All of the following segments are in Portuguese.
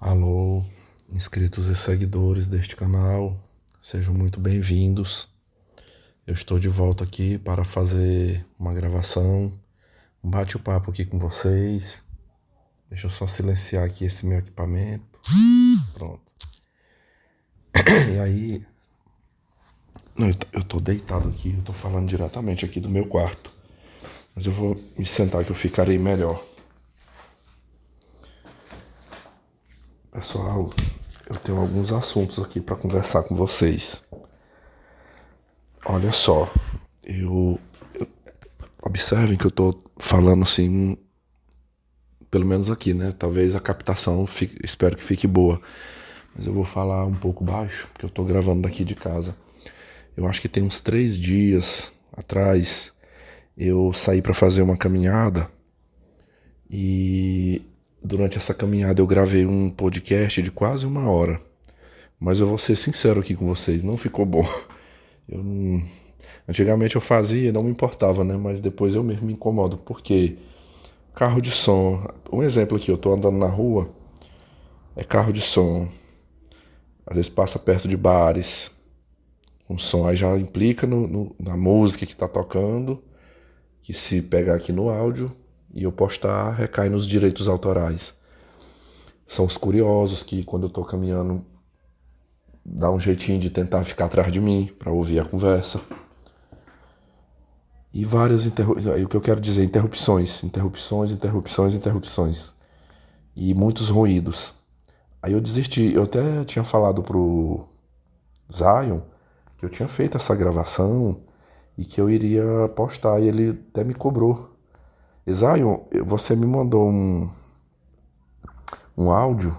Alô, inscritos e seguidores deste canal, sejam muito bem-vindos. Eu estou de volta aqui para fazer uma gravação, um bate-papo aqui com vocês. Deixa eu só silenciar aqui esse meu equipamento. Pronto. E aí, eu tô deitado aqui, eu tô falando diretamente aqui do meu quarto. Mas eu vou me sentar que eu ficarei melhor. Pessoal, eu tenho alguns assuntos aqui para conversar com vocês. Olha só, observem que eu tô falando assim, pelo menos aqui, né? Talvez a captação espero que fique boa. Mas eu vou falar um pouco baixo, porque eu tô gravando daqui de casa. Eu acho que tem uns 3 dias atrás, eu saí para fazer uma caminhada e durante essa caminhada eu gravei um podcast de quase 1 hora. Mas eu vou ser sincero aqui com vocês, não ficou bom. Antigamente eu fazia, não me importava, né? Mas depois eu mesmo me incomodo, porque carro de som, um exemplo aqui, eu tô andando na rua, é carro de som, às vezes passa perto de bares, um som aí já implica na música que tá tocando, que se pegar aqui no áudio e eu postar, recai nos direitos autorais. São os curiosos que quando eu tô caminhando, dá um jeitinho de tentar ficar atrás de mim, pra ouvir a conversa. E várias o que eu quero dizer, interrupções. E muitos ruídos. Aí eu desisti, eu até tinha falado pro Zion que eu tinha feito essa gravação e que eu iria postar, e ele até me cobrou. Zion, você me mandou um áudio,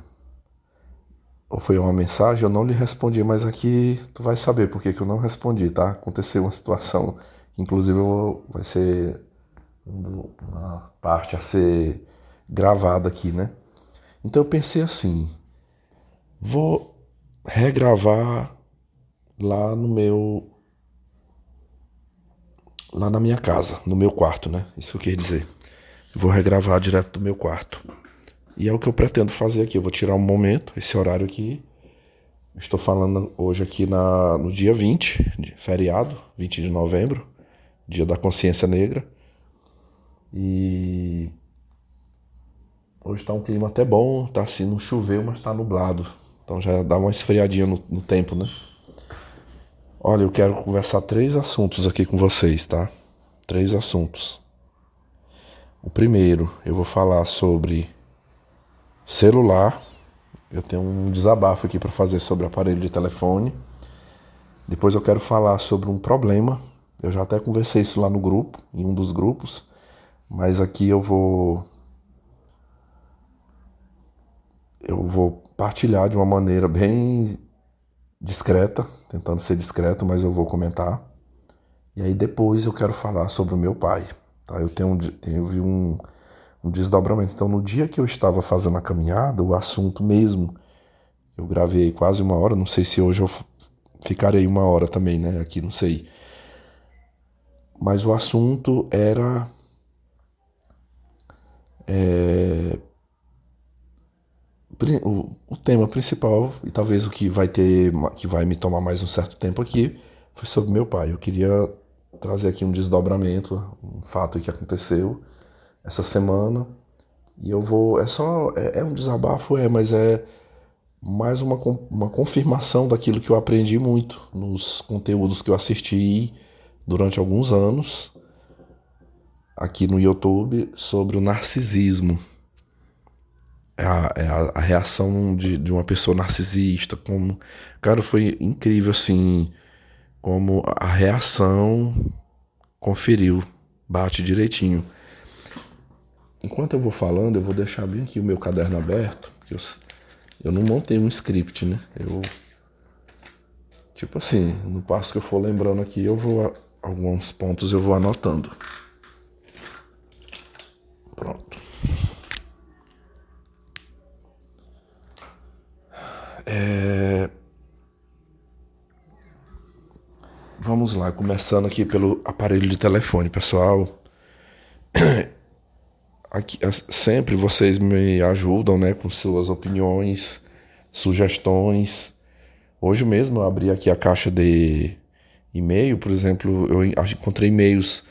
ou foi uma mensagem, eu não lhe respondi, mas aqui tu vai saber por que eu não respondi, tá? Aconteceu uma situação que inclusive vai ser uma parte a ser gravada aqui, né? Então eu pensei assim, vou regravar lá na minha casa, no meu quarto, né? Isso que eu quis dizer. Vou regravar direto do meu quarto. E é o que eu pretendo fazer aqui. Eu vou tirar um momento, esse horário aqui. Estou falando hoje aqui no dia 20, feriado, 20 de novembro, dia da consciência negra. E hoje tá um clima até bom, tá assim, não choveu, mas tá nublado. Então já dá uma esfriadinha no tempo, né? Olha, eu quero conversar 3 assuntos aqui com vocês, tá? 3 assuntos. O primeiro, eu vou falar sobre celular. Eu tenho um desabafo aqui para fazer sobre aparelho de telefone. Depois eu quero falar sobre um problema. Eu já até conversei isso lá no grupo, em um dos grupos. Mas aqui eu vou partilhar de uma maneira bem discreta, tentando ser discreto, mas eu vou comentar. E aí depois eu quero falar sobre o meu pai. Tá? Eu vi um desdobramento. Então no dia que eu estava fazendo a caminhada, o assunto mesmo, eu gravei quase 1 hora, não sei se hoje eu ficarei 1 hora também, né? Aqui, não sei. Mas o assunto era o tema principal, e talvez o que vai me tomar mais um certo tempo aqui, foi sobre meu pai. Eu queria trazer aqui um desdobramento, um fato que aconteceu essa semana. E eu vou. É um desabafo, mas é mais uma confirmação daquilo que eu aprendi muito nos conteúdos que eu assisti durante alguns anos aqui no YouTube sobre o narcisismo. A reação de uma pessoa narcisista, como, cara, foi incrível assim, como a reação conferiu, bate direitinho. Enquanto eu vou falando, eu vou deixar bem aqui o meu caderno aberto, porque eu não montei um script, né? Tipo assim, no passo que eu for lembrando aqui, alguns pontos eu vou anotando. Pronto. Vamos lá, começando aqui pelo aparelho de telefone, pessoal. sempre vocês me ajudam, né, com suas opiniões, sugestões. Hoje mesmo eu abri aqui a caixa de e-mail, por exemplo, eu encontrei e-mails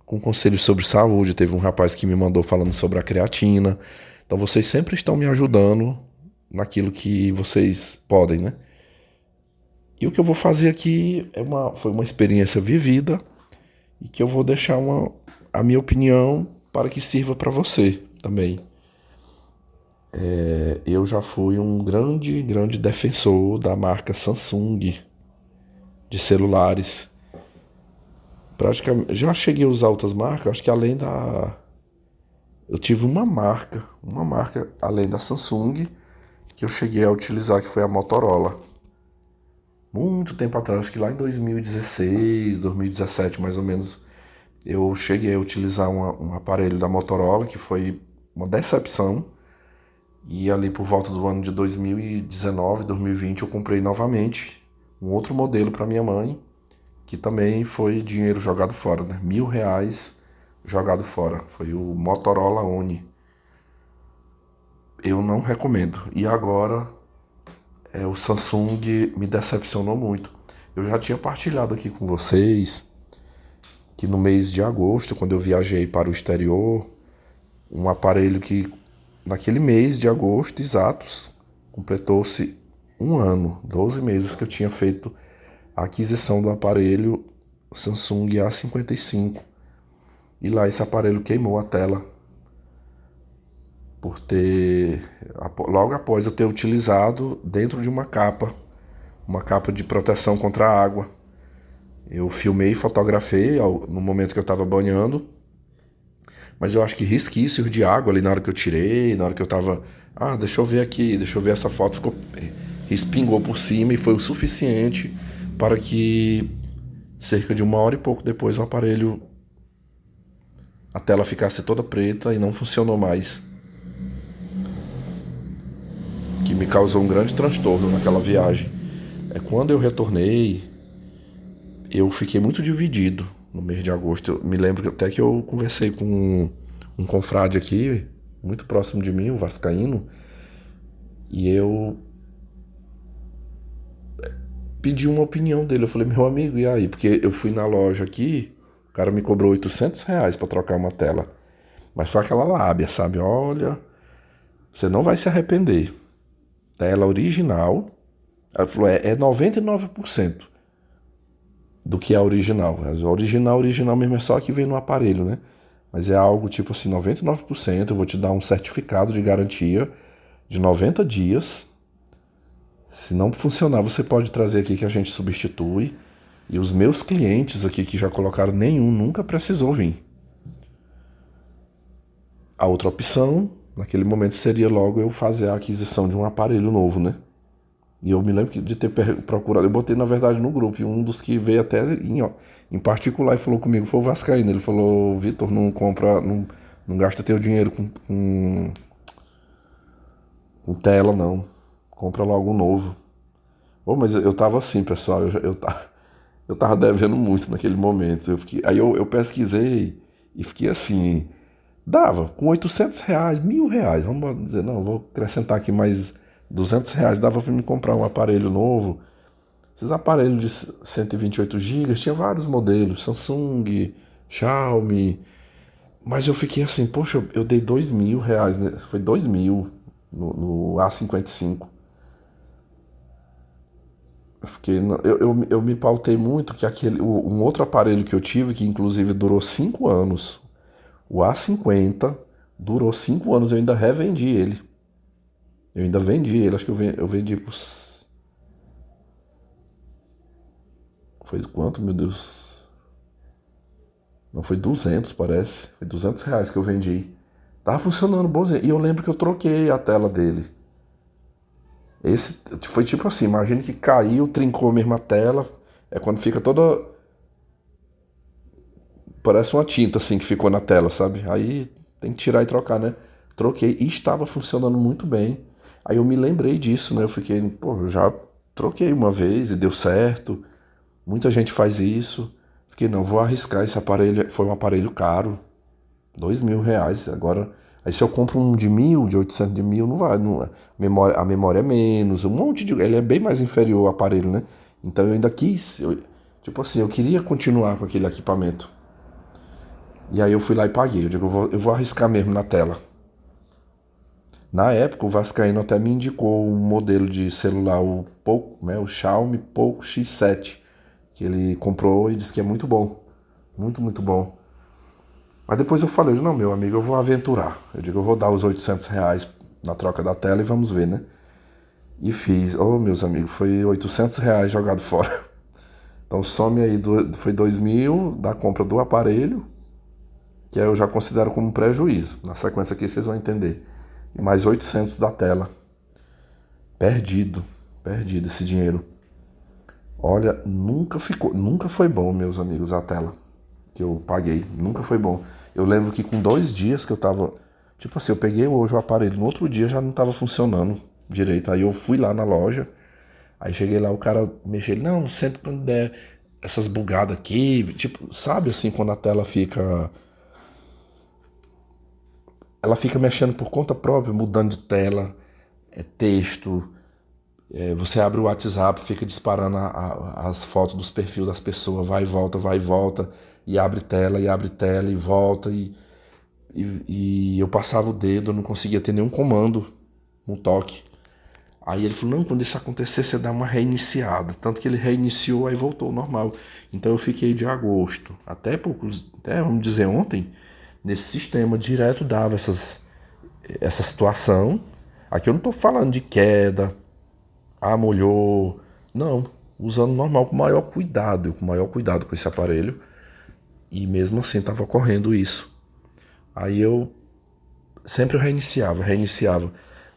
com conselhos sobre saúde. Teve um rapaz que me mandou falando sobre a creatina. Então vocês sempre estão me ajudando naquilo que vocês podem, né? E o que eu vou fazer aqui foi uma experiência vivida e que eu vou deixar a minha opinião para que sirva para você também. Eu já fui um grande, grande defensor da marca Samsung de celulares. Praticamente, já cheguei a usar outras marcas, acho que além da... Eu tive uma marca além da Samsung, que eu cheguei a utilizar, que foi a Motorola. Muito tempo atrás, acho que lá em 2016, 2017 mais ou menos, eu cheguei a utilizar um aparelho da Motorola, que foi uma decepção. E ali por volta do ano de 2019, 2020, eu comprei novamente um outro modelo para minha mãe, que também foi dinheiro jogado fora, né? R$ 1.000 jogado fora. Foi o Motorola One. Eu não recomendo. E agora, o Samsung me decepcionou muito. Eu já tinha partilhado aqui com vocês que no mês de agosto, quando eu viajei para o exterior, um aparelho que naquele mês de agosto exatos completou-se um ano, 12 meses que eu tinha feito a aquisição do aparelho Samsung A55. E lá esse aparelho queimou a tela por ter, logo após eu ter utilizado dentro de uma capa de proteção contra a água. Eu filmei e fotografei no momento que eu estava banhando, mas eu acho que resquícios de água ali na hora que eu tirei, na hora que eu estava... deixa eu ver aqui, deixa eu ver essa foto, respingou por cima e foi o suficiente para que cerca de 1 hora e pouco depois o aparelho, a tela ficasse toda preta e não funcionou mais. Que me causou um grande transtorno naquela viagem. Quando eu retornei, eu fiquei muito dividido no mês de agosto. Eu me lembro até que eu conversei com um confrade aqui, muito próximo de mim, o vascaíno, e eu pedi uma opinião dele. Eu falei, meu amigo, e aí? Porque eu fui na loja aqui, o cara me cobrou R$ 800 para trocar uma tela. Mas foi aquela lábia, sabe? Olha, você não vai se arrepender. Tela original. Ela falou, é 99% do que é a original. A original mesmo é só a que vem no aparelho, né? Mas é algo tipo assim, 99%. Eu vou te dar um certificado de garantia de 90 dias. Se não funcionar, você pode trazer aqui que a gente substitui. E os meus clientes aqui que já colocaram nenhum, nunca precisou vir. A outra opção, naquele momento, seria logo eu fazer a aquisição de um aparelho novo, né? E eu me lembro de ter procurado, eu botei na verdade no grupo, e um dos que veio até em particular e falou comigo foi o vascaíno. Ele falou, Vitor, não compra, não gasta teu dinheiro com tela, não. Compra logo um novo. Mas eu tava assim, pessoal, eu tava devendo muito naquele momento. Aí eu pesquisei e fiquei assim, dava, com R$ 800, R$ 1.000, vamos dizer, não, vou acrescentar aqui mais R$ 200, dava para me comprar um aparelho novo. Esses aparelhos de 128 GB, tinha vários modelos, Samsung, Xiaomi, mas eu fiquei assim, poxa, eu dei R$ 2.000, né? Foi 2.000 no A55. Eu me pautei muito que um outro aparelho que eu tive, que inclusive durou 5 anos, o A50, durou 5 anos, eu ainda revendi ele. Eu ainda vendi ele, acho que eu vendi por... Foi quanto, meu Deus? Não, foi 200, parece. Foi R$ 200 que eu vendi. Tava funcionando bonzinho. E eu lembro que eu troquei a tela dele. Esse foi tipo assim, imagine que caiu, trincou mesmo a tela. É quando fica toda... Parece uma tinta assim que ficou na tela, sabe? Aí tem que tirar e trocar, né? Troquei e estava funcionando muito bem. Aí eu me lembrei disso, né? Eu fiquei, eu já troquei uma vez e deu certo. Muita gente faz isso. Fiquei, não, vou arriscar esse aparelho. Foi um aparelho caro, R$ 2.000. Agora Aí se eu compro um de 1.000, de 800 de 1.000, não vai. Não, a memória é menos, um monte de... Ele é bem mais inferior ao aparelho, né? Então eu ainda quis... tipo assim, eu queria continuar com aquele equipamento. E aí eu fui lá e paguei. Eu digo, eu vou arriscar mesmo na tela. Na época, o Vascaíno até me indicou um modelo de celular, o Poco, né, o Xiaomi Poco X7, que ele comprou e disse que é muito bom. Muito, muito bom. Mas depois eu falei, não, meu amigo, eu vou aventurar. Eu digo, eu vou dar os R$ 800 na troca da tela e vamos ver, né? E fiz. Oh, meus amigos, foi R$ 800 jogado fora. Então some aí, foi 2.000 da compra do aparelho, que eu já considero como um prejuízo. Na sequência aqui vocês vão entender. E mais 800 da tela. Perdido esse dinheiro. Olha, nunca foi bom, meus amigos, a tela que eu paguei. Nunca foi bom. Eu lembro que com 2 dias que eu tava... Tipo assim, eu peguei hoje o aparelho, no outro dia já não tava funcionando direito. Aí eu fui lá na loja, aí cheguei lá, o cara mexeu, ele, não, sempre quando der essas bugadas aqui, tipo, sabe assim, quando a tela fica... Ela fica mexendo por conta própria, mudando de tela, texto... você abre o WhatsApp, fica disparando as fotos dos perfis das pessoas, vai e volta, e abre tela, e volta, e eu passava o dedo, eu não conseguia ter nenhum comando, um toque. Aí ele falou, não, quando isso acontecer, você dá uma reiniciada. Tanto que ele reiniciou, aí voltou ao normal. Então eu fiquei de agosto, até vamos dizer, ontem, nesse sistema, direto dava essa situação. Aqui eu não tô falando de queda, molhou. Não, usando normal, com maior cuidado, com esse aparelho. E mesmo assim estava ocorrendo isso. Aí eu sempre reiniciava.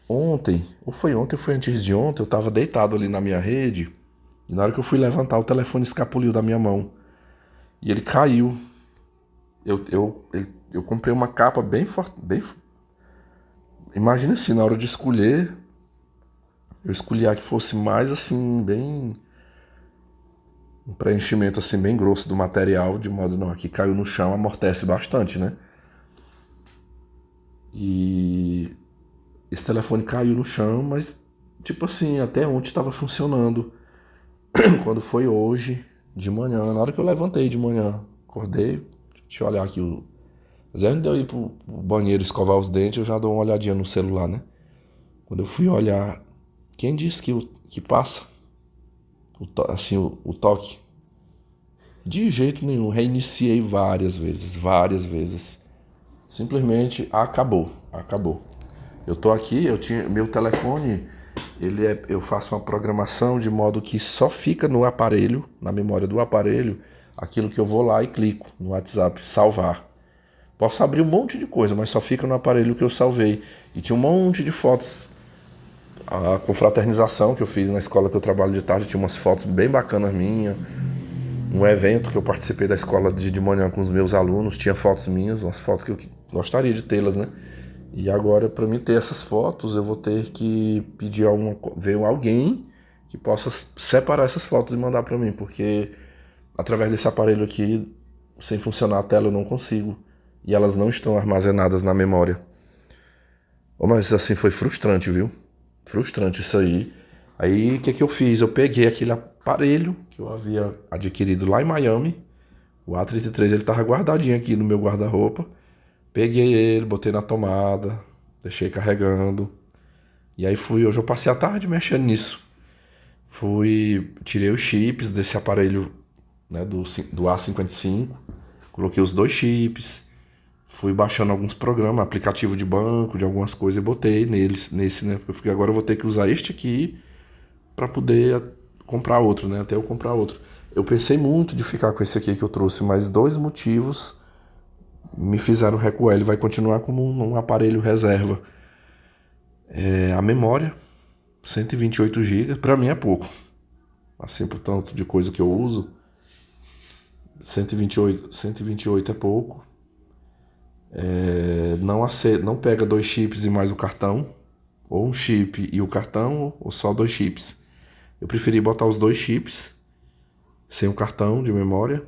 Ontem ou foi antes de ontem, eu estava deitado ali na minha rede, e na hora que eu fui levantar, o telefone escapuliu da minha mão. E ele caiu. Eu comprei uma capa bem forte. Imagina assim, na hora de escolher, eu escolhi a que fosse mais assim, bem... um preenchimento assim bem grosso do material, de modo não, aqui caiu no chão, amortece bastante, né? E esse telefone caiu no chão, mas tipo assim, até ontem estava funcionando. Quando foi hoje, de manhã, na hora que eu levantei de manhã, acordei, deixa eu olhar aqui Mas antes de eu ir pro banheiro escovar os dentes, eu já dou uma olhadinha no celular, né? Quando eu fui olhar, quem disse que passa assim, o toque? De jeito nenhum, reiniciei várias vezes. Simplesmente acabou. Eu tô aqui, meu telefone, eu faço uma programação de modo que só fica no aparelho, na memória do aparelho, aquilo que eu vou lá e clico no WhatsApp, salvar. Posso abrir um monte de coisa, mas só fica no aparelho que eu salvei. E tinha um monte de fotos. A confraternização que eu fiz na escola que eu trabalho de tarde, tinha umas fotos bem bacanas minhas. Um evento que eu participei da escola de manhã com os meus alunos, tinha fotos minhas, umas fotos que eu gostaria de tê-las, né? E agora, para mim ter essas fotos, eu vou ter que pedir ver alguém que possa separar essas fotos e mandar para mim, porque através desse aparelho aqui, sem funcionar a tela, eu não consigo. E elas não estão armazenadas na memória. Mas assim, foi frustrante, viu? Frustrante isso aí. Aí, o que eu fiz? Eu peguei aquele aparelho que eu havia adquirido lá em Miami. O A33, ele tava guardadinho aqui no meu guarda-roupa. Peguei ele, botei na tomada, deixei carregando. E aí hoje eu passei a tarde mexendo nisso. Tirei os chips desse aparelho, né, do A55. Coloquei os 2 chips. Fui baixando alguns programas, aplicativo de banco, de algumas coisas, e botei nesse, né? Porque agora eu vou ter que usar este aqui para poder comprar outro, né? Até eu comprar outro. Eu pensei muito de ficar com esse aqui que eu trouxe, mas 2 motivos me fizeram recuar. Ele vai continuar como um aparelho reserva. A memória, 128 GB, para mim é pouco. Assim, por tanto de coisa que eu uso, 128 é pouco. Não pega 2 chips e mais o cartão, ou um chip e o cartão, ou só 2 chips. Eu preferi botar os 2 chips sem o cartão de memória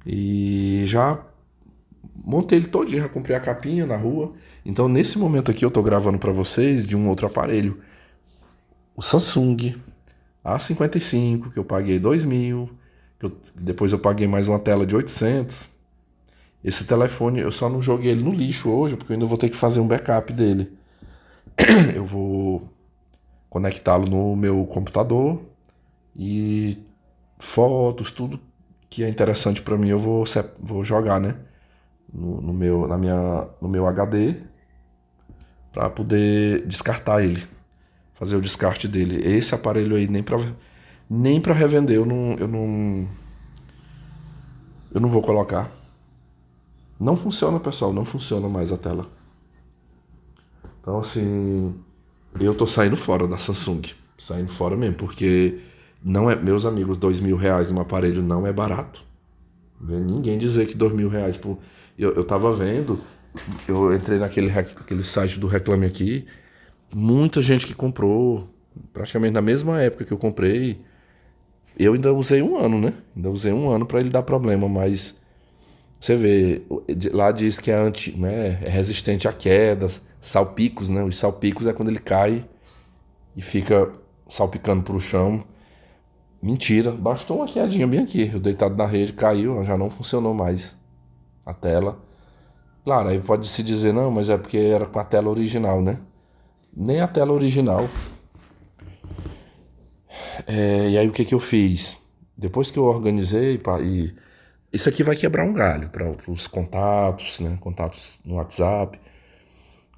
e já montei ele todinho, já comprei a capinha na rua. Então nesse momento aqui eu tô gravando para vocês de um outro aparelho. O Samsung A55, que eu paguei 2.000, depois eu paguei mais uma tela de 800. Esse telefone eu só não joguei ele no lixo hoje, porque eu ainda vou ter que fazer um backup dele. Eu vou conectá-lo no meu computador e fotos, tudo que é interessante para mim eu vou jogar, né? No meu HD para poder descartar ele, fazer o descarte dele. Esse aparelho aí nem para revender eu não vou colocar. Não funciona, pessoal, não funciona mais a tela. Então assim, eu tô saindo fora da Samsung, saindo fora mesmo, porque não é, meus amigos, R$ 2.000 num aparelho não é barato. Vê ninguém dizer que R$ 2.000 por. Eu tava vendo, eu entrei aquele site do Reclame Aqui, muita gente que comprou, praticamente na mesma época que eu comprei. Eu ainda usei um ano, né? Ainda usei um ano para ele dar problema, mas você vê, lá diz que né, é resistente a quedas, salpicos, né? Os salpicos é quando ele cai e fica salpicando pro chão. Mentira, bastou uma quedinha bem aqui. Eu deitado na rede, caiu, já não funcionou mais a tela. Claro, aí pode se dizer, não, mas é porque era com a tela original, né? Nem a tela original. E aí o que eu fiz? Depois que eu organizei, e isso aqui vai quebrar um galho para os contatos, né? Contatos no WhatsApp,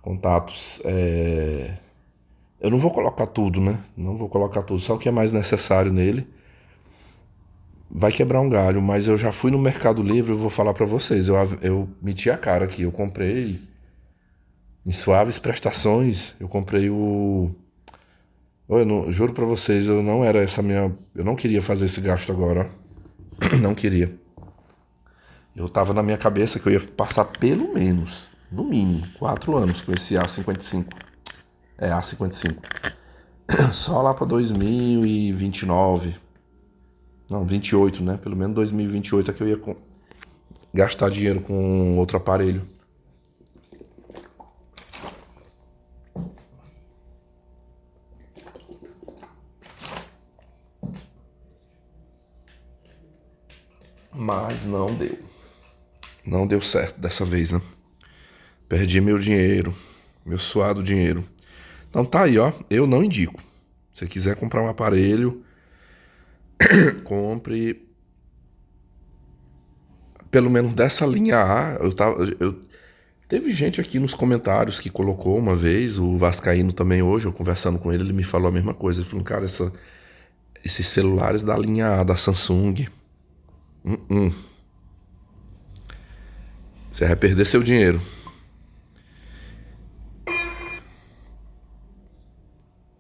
contatos. Eu não vou colocar tudo, né? Não vou colocar tudo, só o que é mais necessário nele. Vai quebrar um galho, mas eu já fui no Mercado Livre, eu vou falar para vocês. Eu meti a cara aqui, eu comprei em suaves prestações. Eu comprei o. Eu não, juro para vocês, eu não era essa minha. Eu não queria fazer esse gasto agora, ó. Não queria. Eu tava na minha cabeça que eu ia passar pelo menos, no mínimo, 4 anos com esse A55. A55. Só lá para 2029. Não, 28, né? Pelo menos 2028 é que eu ia gastar dinheiro com outro aparelho. Mas não deu. Não deu certo dessa vez, né? Perdi meu dinheiro, meu suado dinheiro. Então tá aí, ó. Eu não indico. Se você quiser comprar um aparelho, compre pelo menos dessa linha A. Teve gente aqui nos comentários que colocou uma vez, o Vascaíno também hoje, eu conversando com ele, ele me falou a mesma coisa. Ele falou, cara, esses celulares da linha A da Samsung, você vai perder seu dinheiro.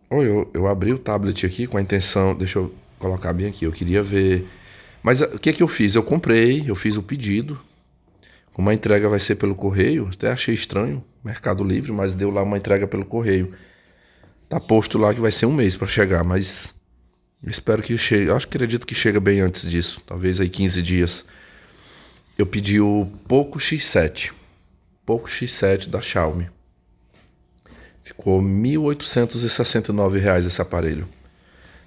Eu abri o tablet aqui com a intenção, deixa eu colocar bem aqui, eu queria ver. Mas o que eu fiz? Eu fiz o pedido. Como a entrega vai ser pelo correio, até achei estranho, Mercado Livre, mas deu lá uma entrega pelo correio. Tá posto lá que vai ser um mês para chegar, mas eu espero que chegue. Acredito que chega bem antes disso, talvez aí 15 dias. Eu pedi o Poco X7. Poco X7 da Xiaomi. Ficou R$ 1.869 esse aparelho.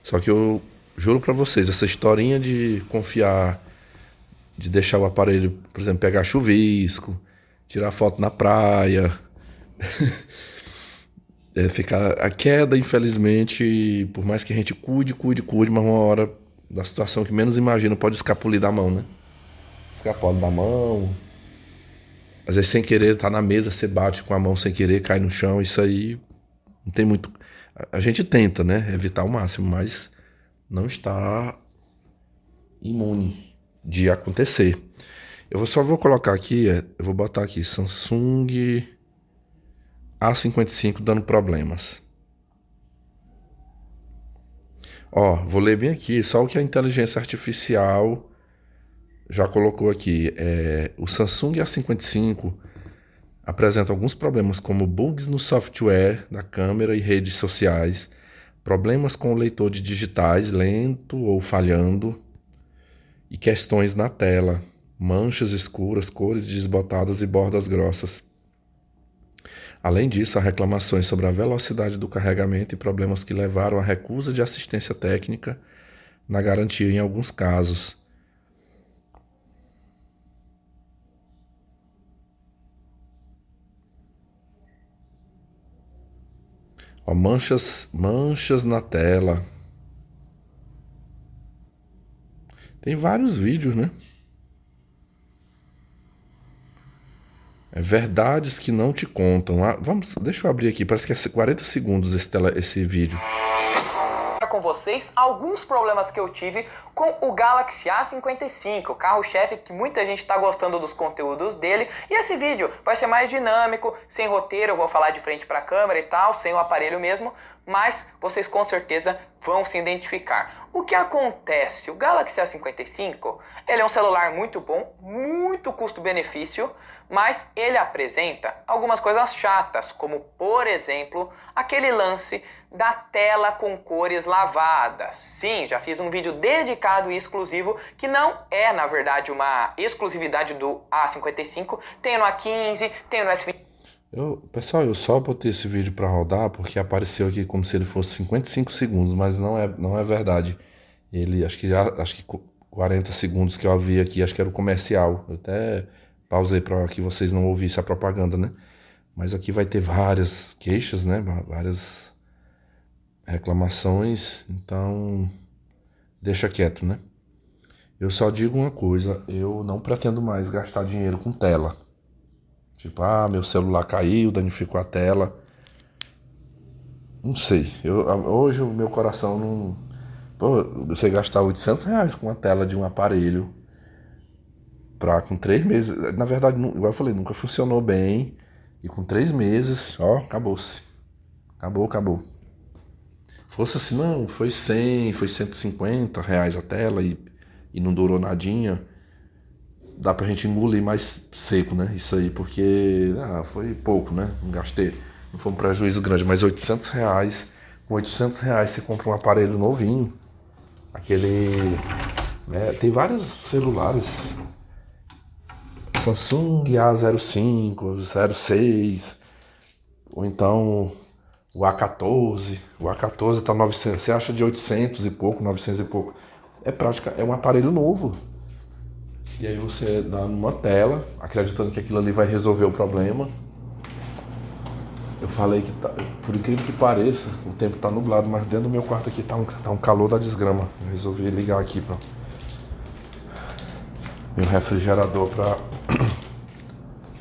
Só que eu juro pra vocês, essa historinha de confiar, de deixar o aparelho, por exemplo, pegar chuvisco, tirar foto na praia, ficar a queda, infelizmente, por mais que a gente cuide, mas uma hora da situação que menos imagina pode escapulir da mão, né? Escapole da mão. Às vezes sem querer, tá na mesa, você bate com a mão sem querer, cai no chão, isso aí não tem muito. A gente tenta, né? Evitar ao máximo, mas não está imune de acontecer. Só vou colocar aqui, eu vou botar aqui Samsung A55 dando problemas. Ó, vou ler bem aqui, só o que a inteligência artificial já colocou aqui. O Samsung A55 apresenta alguns problemas como bugs no software da câmera e redes sociais, problemas com o leitor de digitais lento ou falhando e questões na tela. manchas escuras, cores desbotadas e bordas grossas. Além disso, há reclamações sobre a velocidade do carregamento e problemas que levaram à recusa de assistência técnica na garantia em alguns casos. Ó, manchas na tela. Tem vários vídeos, né? Verdades que não te contam. Deixa eu abrir aqui, parece que é 40 segundos esse vídeo. Com vocês alguns problemas que eu tive com o Galaxy A55, o carro-chefe que muita gente está gostando dos conteúdos dele, e esse vídeo vai ser mais dinâmico, sem roteiro, eu vou falar de frente para a câmera e tal, sem o aparelho mesmo, mas vocês com certeza vão se identificar. O que acontece? O Galaxy A55, ele é um celular muito bom, muito custo-benefício, mas ele apresenta algumas coisas chatas, como por exemplo, aquele lance da tela com cores lavadas. Sim, já fiz um vídeo dedicado e exclusivo, que não é na verdade uma exclusividade do A55, tem no A15, tem no S20. Pessoal, eu só botei esse vídeo para rodar porque apareceu aqui como se ele fosse 55 segundos, mas não é verdade. Ele, acho que 40 segundos que eu vi aqui, acho que era o comercial. Eu até pausei para que vocês não ouvissem a propaganda, né? Mas aqui vai ter várias queixas, né? Várias reclamações, então deixa quieto, né? Eu só digo uma coisa, eu não pretendo mais gastar dinheiro com tela. Tipo, meu celular caiu, danificou a tela. Não sei, hoje o meu coração não... Pô, você gastar R$800 com a tela de um aparelho com 3 meses... Na verdade, igual eu falei, nunca funcionou bem. E com 3 meses, ó, acabou-se. Acabou. Fosse assim, não, foi 100, foi R$150 a tela e não durou nadinha. Dá pra gente engolir mais seco, né? Isso aí, porque foi pouco, né? Não gastei, não foi um prejuízo grande, mas R$800, com R$800 você compra um aparelho novinho. Aquele... né? Tem vários celulares. Samsung A05, 06, ou então o A14. O A14 tá 900, você acha de 800 e pouco, 900 e pouco. É um aparelho novo. E aí você dá numa tela, acreditando que aquilo ali vai resolver o problema. Eu falei que, por incrível que pareça, o tempo tá nublado, mas dentro do meu quarto aqui tá um calor da desgrama. Eu resolvi ligar aqui para meu refrigerador para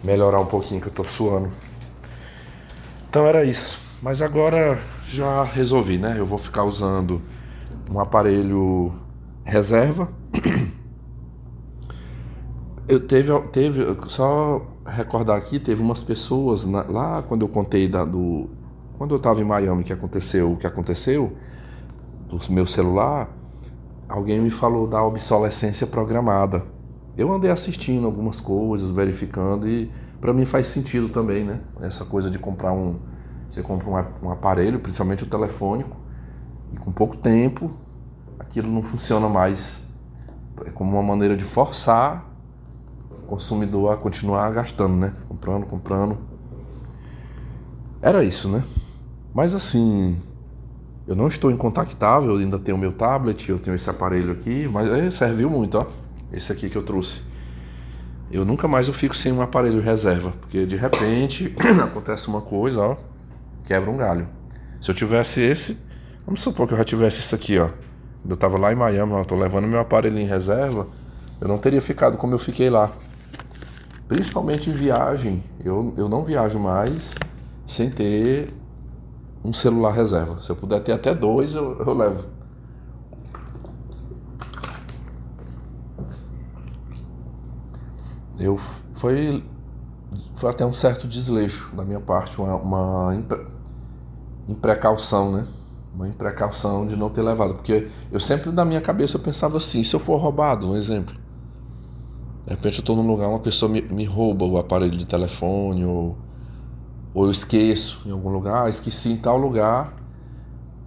melhorar um pouquinho, que eu tô suando. Então era isso. Mas agora já resolvi, né? Eu vou ficar usando um aparelho reserva. Só recordar aqui, teve umas pessoas lá quando eu contei quando eu tava em Miami o que aconteceu do meu celular, alguém me falou da obsolescência programada. Eu andei assistindo algumas coisas, verificando, e pra mim faz sentido também, né? Essa coisa de você compra um aparelho, principalmente o telefônico, e com pouco tempo aquilo não funciona mais. É como uma maneira de forçar consumidor a continuar gastando, né? Comprando. Era isso, né? Mas assim, eu não estou incontactável, eu ainda tenho o meu tablet, eu tenho esse aparelho aqui, mas serviu muito, ó. Esse aqui que eu trouxe. Eu nunca mais eu fico sem um aparelho reserva, porque de repente acontece uma coisa, ó, quebra um galho. Se eu tivesse esse, vamos supor que eu já tivesse isso aqui, ó. Eu tava lá em Miami, ó, tô levando meu aparelho em reserva, eu não teria ficado como eu fiquei lá. Principalmente em viagem, eu não viajo mais sem ter um celular reserva. Se eu puder ter até 2, eu levo. Foi até um certo desleixo da minha parte, uma imprecaução, né? Uma imprecaução de não ter levado. Porque eu sempre, na minha cabeça, eu pensava assim, se eu for roubado, um exemplo. De repente eu tô num lugar, uma pessoa me rouba o aparelho de telefone, ou eu esqueço em algum lugar, esqueci em tal lugar.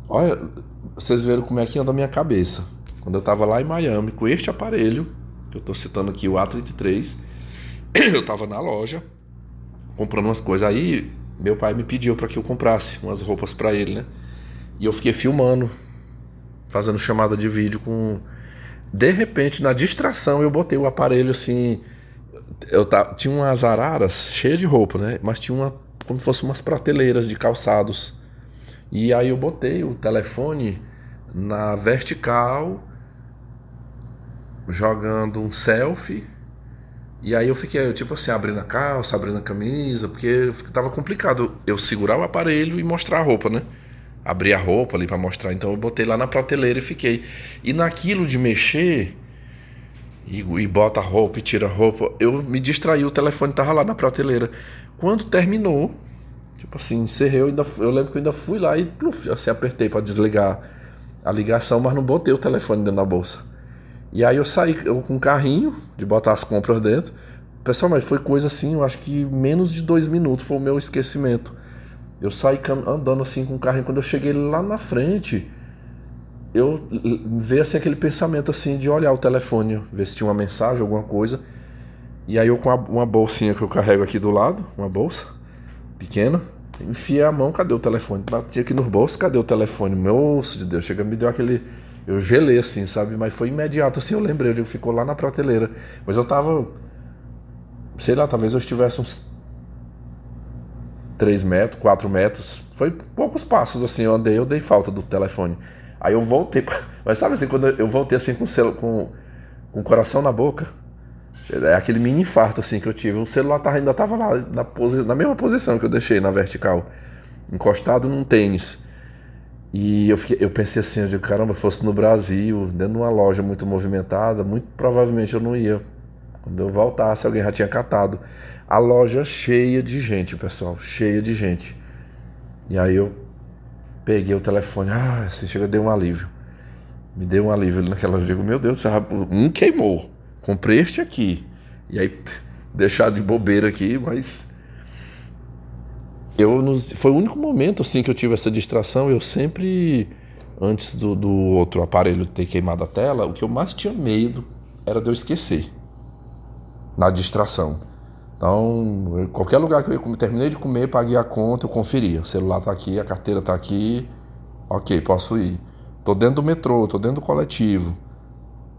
Olha, vocês viram como é que anda a minha cabeça. Quando eu tava lá em Miami com este aparelho, que eu tô citando aqui, o A33. Eu tava na loja comprando umas coisas. Aí meu pai me pediu para que eu comprasse umas roupas para ele, né? E eu fiquei filmando, fazendo chamada de vídeo com... De repente, na distração, eu botei o aparelho assim... Tinha umas araras cheias de roupa, né? Mas tinha como se fosse umas prateleiras de calçados. E aí eu botei o telefone na vertical, jogando um selfie. E aí eu fiquei, tipo assim, abrindo a calça, abrindo a camisa, porque tava complicado eu segurar o aparelho e mostrar a roupa, né? Abrir a roupa ali pra mostrar. Então eu botei lá na prateleira e fiquei. E naquilo de mexer, e bota a roupa e tira a roupa, eu me distraí, o telefone tava lá na prateleira. Quando terminou, tipo assim, encerrei, eu lembro que eu ainda fui lá e pluf, assim, apertei pra desligar a ligação, mas não botei o telefone dentro da bolsa. E aí eu saí com um carrinho de botar as compras dentro. Pessoal, mas foi coisa assim, eu acho que menos de 2 minutos foi o meu esquecimento. Eu saí andando assim com o carrinho. Quando eu cheguei lá na frente, eu veio assim aquele pensamento assim de olhar o telefone, ver se tinha uma mensagem, alguma coisa. E aí eu com uma bolsinha que eu carrego aqui do lado, uma bolsa pequena, enfiei a mão, cadê o telefone? Bati aqui no bolso, cadê o telefone? Moço de Deus, chega, me deu aquele... Eu gelei assim, sabe? Mas foi imediato assim, eu lembrei, eu digo, ficou lá na prateleira. Mas eu tava, sei lá, talvez eu estivesse uns 3 metros, 4 metros. Foi poucos passos assim, eu dei falta do telefone. Aí eu voltei, mas sabe assim, quando eu voltei assim com o coração na boca, é aquele mini infarto assim que eu tive. O celular ainda tava lá na mesma posição que eu deixei na vertical, encostado num tênis. E eu pensei assim, eu digo, caramba, fosse no Brasil, dentro de uma loja muito movimentada, muito provavelmente eu não ia. Quando eu voltasse, alguém já tinha catado. A loja cheia de gente, pessoal, cheia de gente. E aí eu peguei o telefone, assim, chega, deu um alívio. Me deu um alívio ali naquela loja. Eu digo, meu Deus do céu, queimou. Comprei este aqui. E aí, deixar de bobeira aqui, mas... Foi o único momento assim que eu tive essa distração. Eu sempre, antes do outro aparelho ter queimado a tela, o que eu mais tinha medo era de eu esquecer na distração. Então, qualquer lugar que eu terminei de comer, paguei a conta, eu conferia. O celular tá aqui, a carteira tá aqui, ok, posso ir. Tô dentro do metrô, tô dentro do coletivo.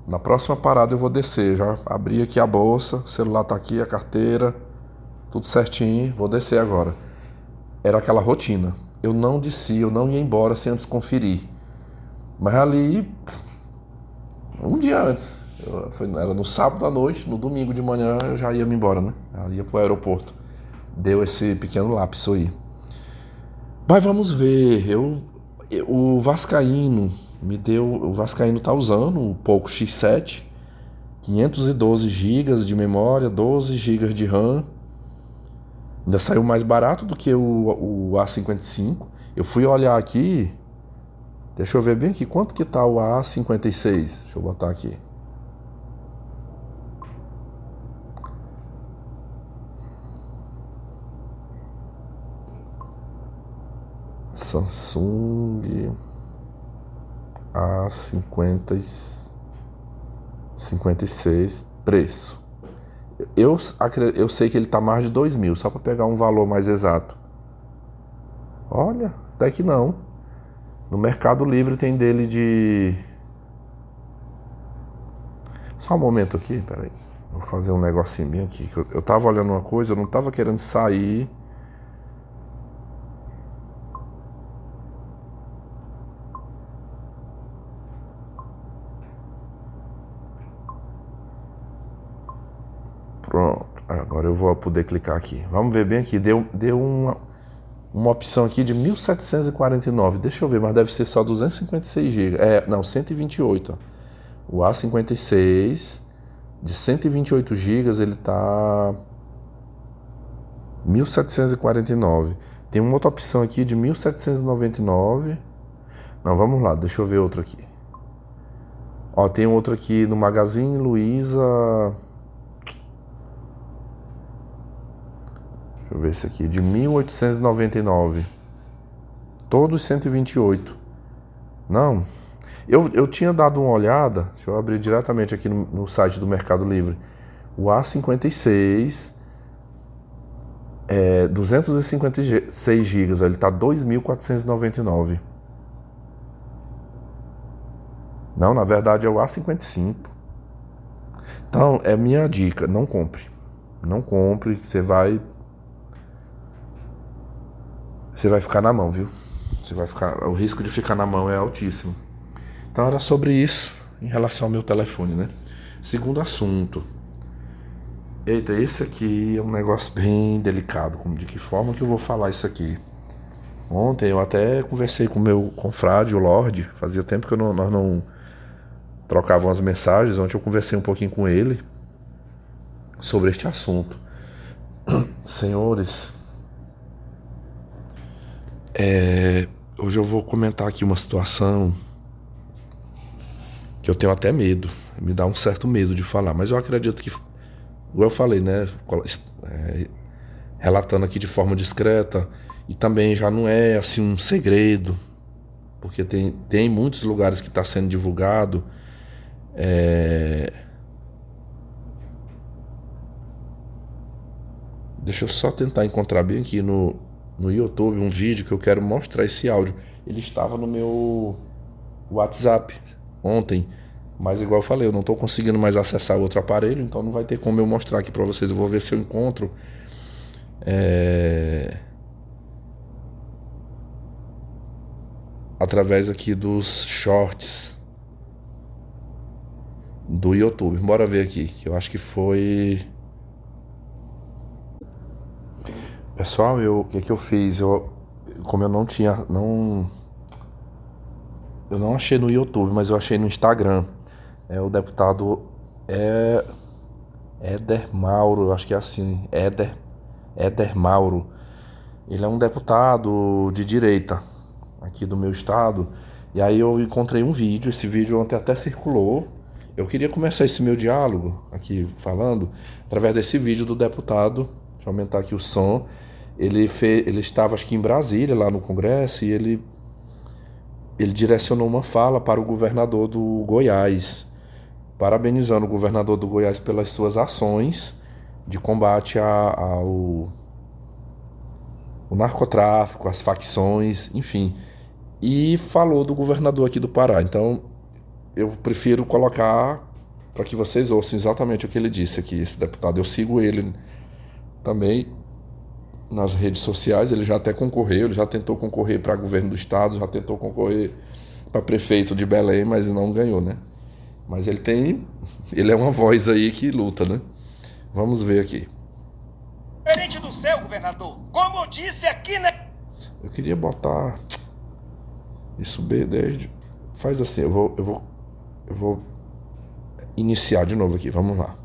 Na próxima parada eu vou descer, já abri aqui a bolsa, o celular tá aqui, a carteira, tudo certinho, vou descer agora. Era aquela rotina. Eu não descia, eu não ia embora sem antes conferir. Mas ali, um dia antes, era no sábado à noite, no domingo de manhã eu já ia me embora, né? Eu ia pro aeroporto. Deu esse pequeno lapso aí. Mas vamos ver, o Vascaíno o Vascaíno tá usando o Poco X7, 512 GB de memória, 12 GB de RAM. Ainda saiu mais barato do que o A55. Eu fui olhar aqui. Deixa eu ver bem aqui. Quanto que tá o A56? Deixa eu botar aqui. Samsung A56 preço. Eu sei que ele tá mais de 2.000, só para pegar um valor mais exato. Olha, até que não. No Mercado Livre tem dele de... Só um momento aqui, peraí. Vou fazer um negocinho bem aqui. Eu tava olhando uma coisa, eu não tava querendo sair. Pronto, agora eu vou poder clicar aqui. Vamos ver bem aqui, deu uma opção aqui de 1.749. Deixa eu ver, mas deve ser só 256 GB. Não, 128. Ó. O A56 de 128 GB ele tá 1.749. Tem uma outra opção aqui de 1.799. Não, vamos lá, deixa eu ver outro aqui. Ó, tem outro aqui no Magazine Luiza. Deixa eu ver esse aqui, de 1.899. Todos 128. Não, Eu tinha dado uma olhada, deixa eu abrir diretamente aqui no site do Mercado Livre. O A56 é 256 GB, ele tá 2.499. Não, na verdade é o A55. Então, é minha dica, não compre. Não compre, você vai ficar na mão, viu? O risco de ficar na mão é altíssimo. Então era sobre isso em relação ao meu telefone, né? Segundo assunto. Eita, esse aqui é um negócio bem delicado. De que forma que eu vou falar isso aqui? Ontem eu até conversei com o meu confrade, o Lorde. Fazia tempo que nós não trocávamos as mensagens. Ontem eu conversei um pouquinho com ele sobre este assunto. Senhores, hoje eu vou comentar aqui uma situação que eu tenho até medo, me dá um certo medo de falar, mas eu acredito que, igual eu falei, né, relatando aqui de forma discreta, e também já não é assim um segredo, porque tem muitos lugares que está sendo divulgado. Deixa eu só tentar encontrar bem aqui no YouTube um vídeo que eu quero mostrar esse áudio. Ele estava no meu WhatsApp ontem, mas igual eu falei, eu não estou conseguindo mais acessar o outro aparelho, então não vai ter como eu mostrar aqui para vocês. Eu vou ver se eu encontro através aqui dos shorts do YouTube. Bora ver aqui, que eu acho que foi... Pessoal, o que eu fiz? Como eu não tinha... Eu não achei no YouTube, mas eu achei no Instagram. O deputado Éder Mauro, acho que é assim, Éder Mauro. Ele é um deputado de direita aqui do meu estado. E aí eu encontrei um vídeo, esse vídeo ontem até circulou. Eu queria começar esse meu diálogo aqui falando através desse vídeo do deputado. Deixa eu aumentar aqui o som. Ele estava, acho que em Brasília, lá no Congresso, e ele direcionou uma fala para o governador do Goiás, parabenizando o governador do Goiás pelas suas ações de combate ao narcotráfico, às facções, enfim. E falou do governador aqui do Pará. Então, eu prefiro colocar para que vocês ouçam exatamente o que ele disse aqui, esse deputado. Eu sigo ele também nas redes sociais, ele já até concorreu, ele já tentou concorrer para governo do estado, já tentou concorrer para prefeito de Belém, mas não ganhou, né? Mas ele é uma voz aí que luta, né? Vamos ver aqui. Diferente do seu, governador, como eu disse aqui, né? Eu queria botar isso desde... Faz assim, eu vou iniciar de novo aqui, vamos lá.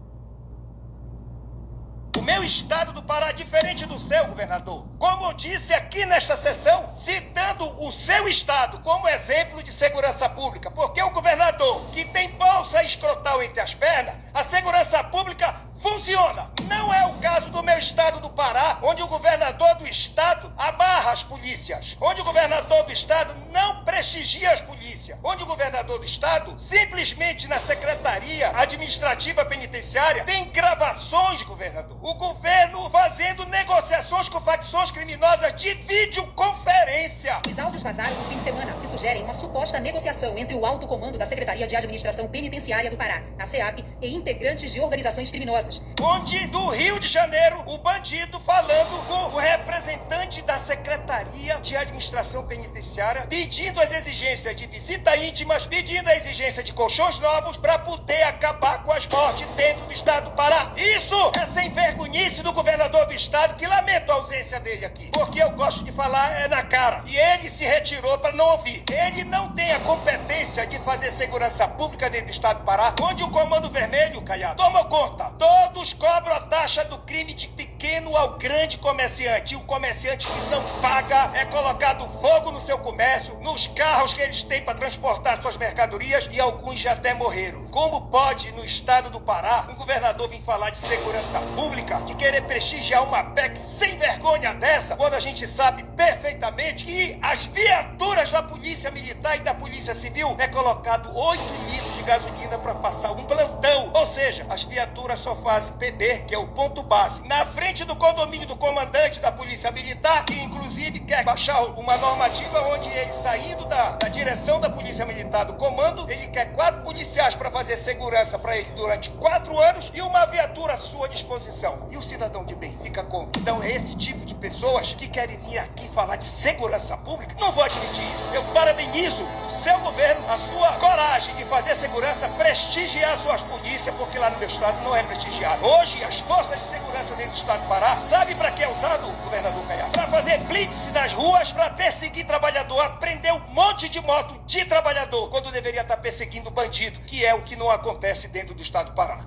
O meu estado do Pará é diferente do seu, governador. Como eu disse aqui nesta sessão, citando o seu estado como exemplo de segurança pública, porque o governador que tem bolsa escrotal entre as pernas, a segurança pública funciona. Não é o caso do meu estado do Pará, onde o governador do estado amarra as polícias, onde o governador do estado não prestigia as polícias, onde o governador do estado simplesmente na Secretaria Administrativa Penitenciária tem gravações, governador. O governo fazendo negociações com facções criminosas de videoconferência. Os áudios vazaram no fim de semana e sugerem uma suposta negociação entre o alto comando da Secretaria de Administração Penitenciária do Pará, a SEAP, e integrantes de organizações criminosas. Onde, do Rio de Janeiro, o bandido falando com o representante da Secretaria de Administração Penitenciária, pedindo as exigências de visita íntimas, pedindo a exigência de colchões novos para poder acabar com as mortes dentro do estado do Pará. Isso é sem vergonhice do governador do estado, que lamento a ausência dele aqui, porque eu gosto de falar na cara. E ele se retirou para não ouvir. Ele não tem a competência de fazer segurança pública dentro do estado do Pará, onde o Comando Vermelho, Caiado, toma conta. Todos cobram a taxa do crime de pequeno ao grande comerciante. E o comerciante que não paga é colocado fogo no seu comércio, nos carros que eles têm para transportar suas mercadorias, e alguns já até morreram. Como pode, no estado do Pará, um governador vir falar de segurança pública, de querer prestigiar uma PEC sem vergonha dessa, quando a gente sabe perfeitamente que as viaturas da Polícia Militar e da Polícia Civil é colocado 8 litros de gasolina para passar um plantão. Ou seja, as viaturas só fazem PB, que é o ponto base, na frente do condomínio do comandante da Polícia Militar, que inclusive quer baixar uma normativa onde ele, saindo da direção da Polícia Militar do comando, ele quer 4 policiais para fazer segurança para ele durante 4 anos e uma viatura à sua disposição. E o cidadão de bem fica como? Então é esse tipo de pessoas que querem vir aqui falar de segurança pública. Não vou admitir isso. Eu parabenizo o seu governo, a sua coragem de fazer segurança, prestigiar suas polícias, porque lá no meu estado não é prestigiado. Hoje, as forças de segurança dentro do estado do Pará, sabe para que é usado, governador Caiado? Para fazer blitz nas ruas, para perseguir trabalhador, aprender um monte de moto de trabalhador, quando deveria estar perseguindo bandido, que é o que não acontece dentro do estado do Pará.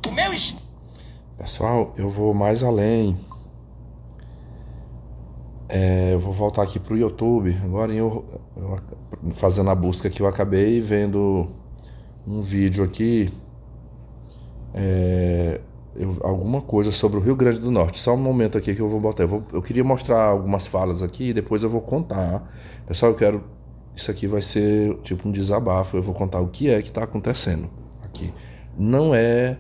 O meu... Pessoal, eu vou mais além. Eu vou voltar aqui pro YouTube. Agora eu fazendo a busca aqui, eu acabei vendo um vídeo aqui, alguma coisa sobre o Rio Grande do Norte. Só um momento aqui que eu vou botar. Eu queria mostrar algumas falas aqui e depois eu vou contar. Pessoal, isso aqui vai ser tipo um desabafo. Eu vou contar o que é que está acontecendo aqui. Não é...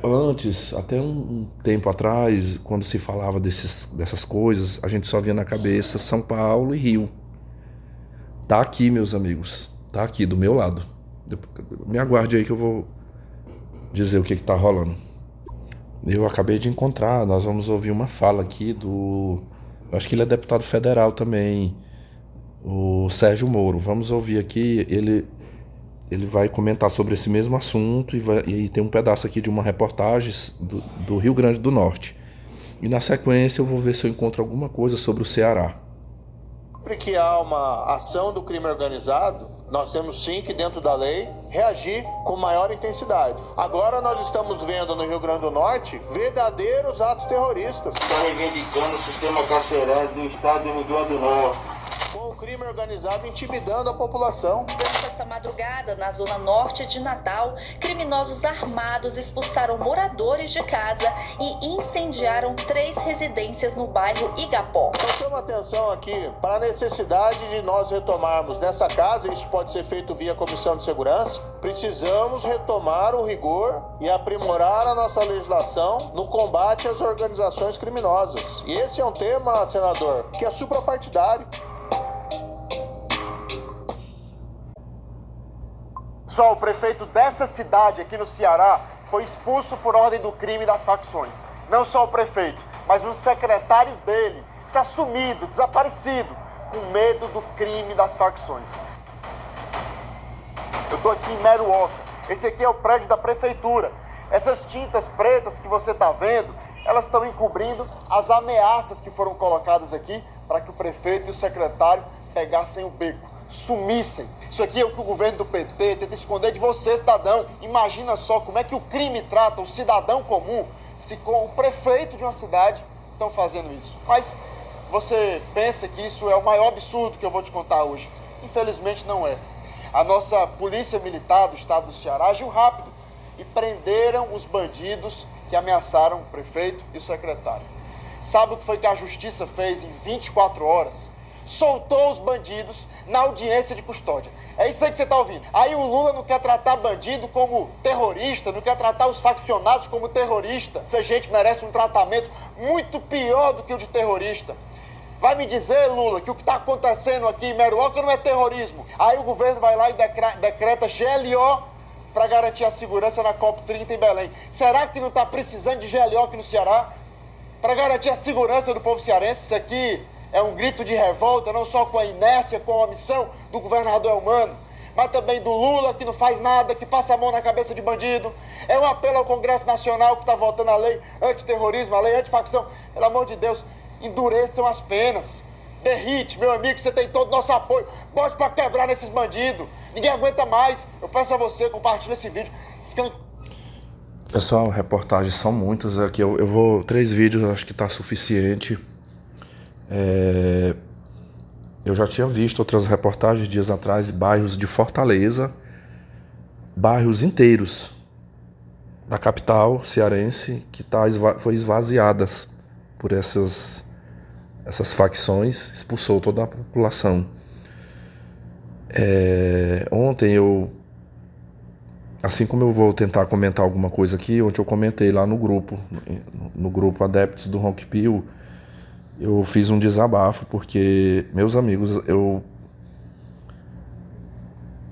Antes, até um tempo atrás, quando se falava dessas coisas, a gente só via na cabeça São Paulo e Rio. Tá aqui, meus amigos. Tá aqui, do meu lado. Me aguarde aí que eu vou dizer o que tá rolando. Eu acabei de encontrar, nós vamos ouvir uma fala aqui do... Eu acho que ele é deputado federal também, o Sérgio Moro. Vamos ouvir aqui, ele vai comentar sobre esse mesmo assunto e tem um pedaço aqui de uma reportagem do Rio Grande do Norte. E na sequência eu vou ver se eu encontro alguma coisa sobre o Ceará. Sempre que há uma ação do crime organizado, nós temos sim que, dentro da lei, reagir com maior intensidade. Agora nós estamos vendo no Rio Grande do Norte verdadeiros atos terroristas. Está reivindicando o sistema carcerário do estado do Rio Grande do Norte. Com o crime organizado intimidando a população. Durante essa madrugada, na zona norte de Natal, criminosos armados expulsaram moradores de casa e incendiaram 3 residências no bairro Igapó. Eu chamo a atenção aqui para a necessidade de nós retomarmos nessa casa, isso pode ser feito via Comissão de Segurança, precisamos retomar o rigor e aprimorar a nossa legislação no combate às organizações criminosas. E esse é um tema, senador, que é suprapartidário. Só o prefeito dessa cidade aqui no Ceará foi expulso por ordem do crime das facções. Não só o prefeito, mas o secretário dele está sumido, desaparecido, com medo do crime das facções. Eu estou aqui em Meruoca. Esse aqui é o prédio da prefeitura. Essas tintas pretas que você está vendo, elas estão encobrindo as ameaças que foram colocadas aqui para que o prefeito e o secretário pegassem o beco, sumissem. Isso aqui é o que o governo do PT tenta esconder de você, cidadão. Imagina só como é que o crime trata o cidadão comum se com o prefeito de uma cidade estão fazendo isso. Mas você pensa que isso é o maior absurdo que eu vou te contar hoje. Infelizmente não é. A nossa polícia militar do estado do Ceará agiu rápido e prenderam os bandidos que ameaçaram o prefeito e o secretário. Sabe o que foi que a justiça fez em 24 horas? Soltou os bandidos na audiência de custódia. É isso aí que você está ouvindo. Aí o Lula não quer tratar bandido como terrorista, não quer tratar os faccionados como terrorista. Essa gente merece um tratamento muito pior do que o de terrorista. Vai me dizer, Lula, que o que está acontecendo aqui em Meruoca não é terrorismo. Aí o governo vai lá e decreta GLO para garantir a segurança na COP30 em Belém. Será que não está precisando de GLO aqui no Ceará? Para garantir a segurança do povo cearense? Isso aqui é um grito de revolta, não só com a inércia, com a omissão do governador Elmano, mas também do Lula, que não faz nada, que passa a mão na cabeça de bandido. É um apelo ao Congresso Nacional, que está votando a lei antiterrorismo, a lei antifacção. Pelo amor de Deus, endureçam as penas. Derrite, meu amigo, você tem todo o nosso apoio. Bote para quebrar nesses bandidos. Ninguém aguenta mais. Eu peço a você, compartilhe esse vídeo. Pessoal, reportagens são muitas aqui. Eu vou 3 vídeos, acho que tá suficiente. Eu já tinha visto outras reportagens dias atrás, bairros de Fortaleza, bairros inteiros da capital cearense que foi esvaziadas por essas facções, expulsou toda a população. Ontem assim como eu vou tentar comentar alguma coisa aqui, ontem eu comentei lá no grupo Adeptos do Rock Pill, eu fiz um desabafo, porque, meus amigos,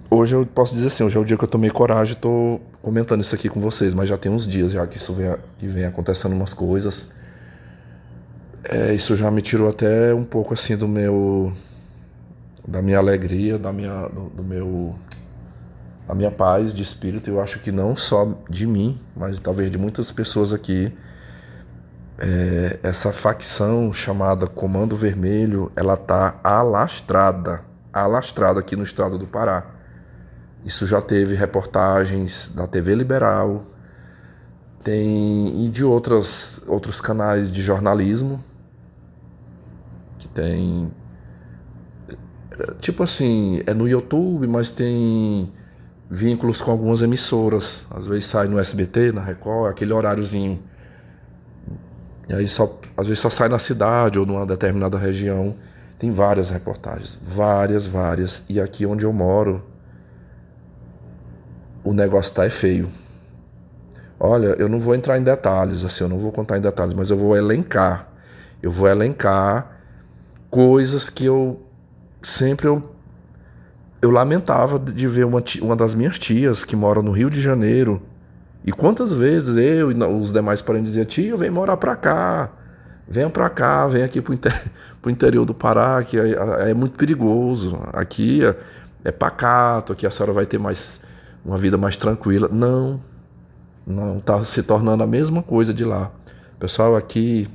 hoje eu posso dizer assim, hoje é o dia que eu tomei coragem e tô comentando isso aqui com vocês, mas já tem uns dias já que isso vem acontecendo umas coisas. Isso já me tirou até um pouco assim da minha alegria, da minha paz de espírito. Eu acho que não só de mim, mas talvez de muitas pessoas aqui. Essa facção chamada Comando Vermelho, ela tá alastrada aqui no estado do Pará. Isso já teve reportagens da TV Liberal, e de outros canais de jornalismo, que tem, tipo assim, no YouTube, mas tem vínculos com algumas emissoras. Às vezes sai no SBT, na Record, aquele horáriozinho. E aí às vezes só sai na cidade ou numa determinada região. Tem várias reportagens, várias. E aqui onde eu moro, o negócio tá feio. Olha, eu não vou entrar em detalhes, assim, eu não vou contar em detalhes, mas eu vou elencar coisas que eu lamentava de ver uma das minhas tias que mora no Rio de Janeiro. E quantas vezes eu e os demais parentes diziam: tia, vem morar pra cá, venha pra cá, vem aqui pro interior do Pará, que é muito perigoso. Aqui é pacato, aqui a senhora vai ter uma vida mais tranquila. Não, tá se tornando a mesma coisa de lá. Pessoal, aqui,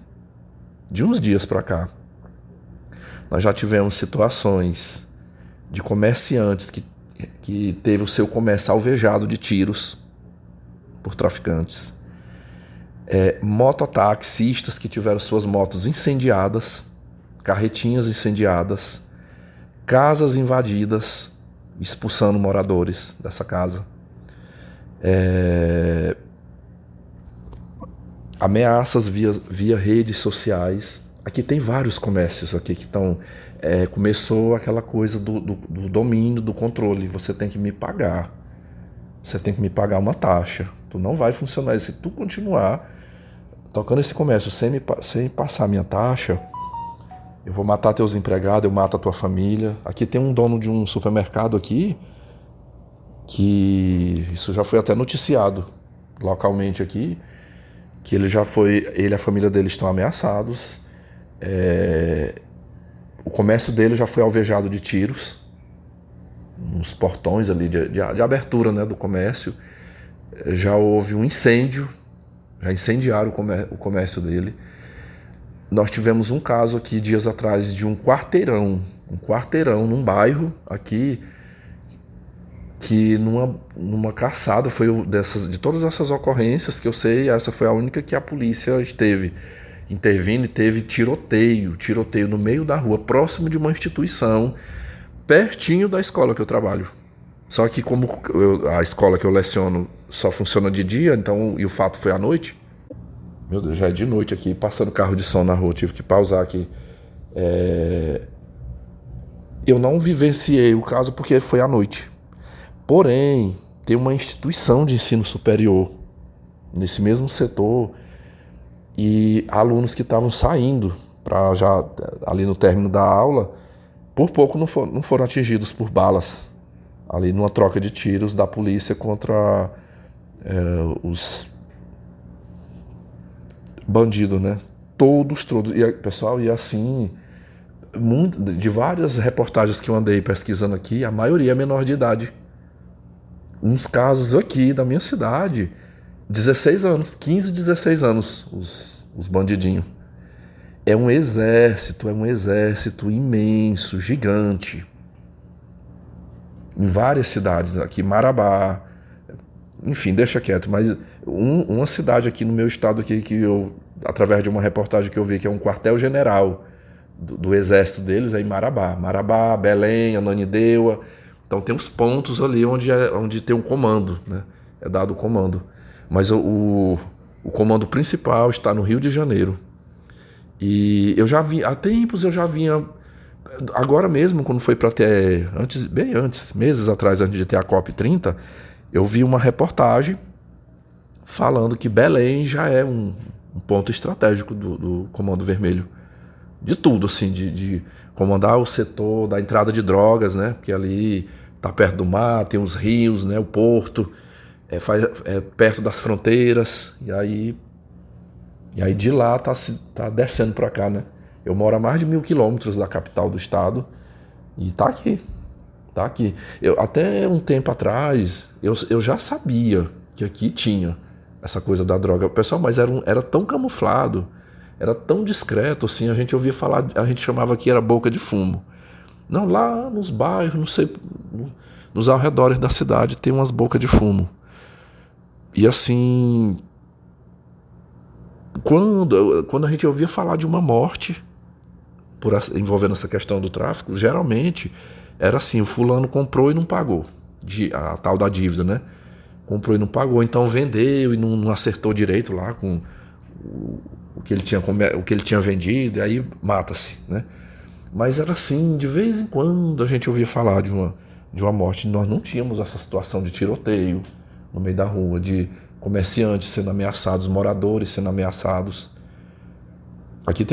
de uns dias pra cá, nós já tivemos situações de comerciantes que teve o seu comércio alvejado de tiros por traficantes, mototaxistas que tiveram suas motos incendiadas, carretinhas incendiadas, casas invadidas, expulsando moradores dessa casa, ameaças via redes sociais. Aqui tem vários comércios aqui que estão... começou aquela coisa do domínio, do controle. Você tem que me pagar. Você tem que me pagar uma taxa. Tu não vai funcionar. Se tu continuar tocando esse comércio sem passar a minha taxa, eu vou matar teus empregados, eu mato a tua família. Aqui tem um dono de um supermercado aqui, que isso já foi até noticiado localmente aqui, que ele e a família dele estão ameaçados. O comércio dele já foi alvejado de tiros, nos portões ali de abertura, né, do comércio. Já houve um incêndio, já incendiaram o comércio dele. Nós tivemos um caso aqui dias atrás de um quarteirão num bairro aqui, que numa caçada foi de todas essas ocorrências que eu sei, essa foi a única que a polícia esteve intervindo, e teve tiroteio no meio da rua, próximo de uma instituição, pertinho da escola que eu trabalho. Só que como a escola que eu leciono só funciona de dia, então, e o fato foi à noite, meu Deus, já é de noite aqui, passando carro de som na rua, tive que pausar aqui. Eu não vivenciei o caso porque foi à noite. Porém, tem uma instituição de ensino superior nesse mesmo setor, e alunos que estavam saindo para já ali no término da aula, por pouco não foram atingidos por balas ali numa troca de tiros da polícia contra os bandidos, né? Todos. E, pessoal, e assim, de várias reportagens que eu andei pesquisando aqui, a maioria é menor de idade. Uns casos aqui da minha cidade, 16 anos, 15, 16 anos, os bandidinhos. É um exército imenso, gigante. Em várias cidades aqui, Marabá, enfim, deixa quieto, mas Uma cidade aqui no meu estado, aqui, que eu, através de uma reportagem que eu vi, que é um quartel-general do exército deles, é em Marabá. Marabá, Belém, Ananindeua. Então tem uns pontos ali onde tem um comando, né? É dado o comando. Mas o comando principal está no Rio de Janeiro. E eu já vi, há tempos eu já vinha, agora mesmo, quando foi para ter, bem antes, meses atrás, antes de ter a COP30, eu vi uma reportagem falando que Belém já é um ponto estratégico do Comando Vermelho. De tudo, assim, de comandar o setor da entrada de drogas, né? Porque ali tá perto do mar, tem os rios, né? O porto, é perto das fronteiras, e aí de lá tá descendo para cá, né? Eu moro a mais de 1.000 quilômetros da capital do estado e tá aqui. Até um tempo atrás, eu já sabia que aqui tinha essa coisa da droga. Pessoal, mas era tão camuflado, era tão discreto, assim, a gente ouvia falar, a gente chamava que era boca de fumo. Não, lá nos bairros, não sei, nos arredores da cidade tem umas bocas de fumo. E assim, quando a gente ouvia falar de uma morte envolvendo essa questão do tráfico, geralmente era assim, o fulano comprou e não pagou, a tal da dívida, né? Comprou e não pagou, então vendeu e não acertou direito lá com o que ele tinha vendido, e aí mata-se, né? Mas era assim, de vez em quando a gente ouvia falar de uma morte. Nós não tínhamos essa situação de tiroteio no meio da rua, de comerciantes sendo ameaçados, moradores sendo ameaçados. Aqui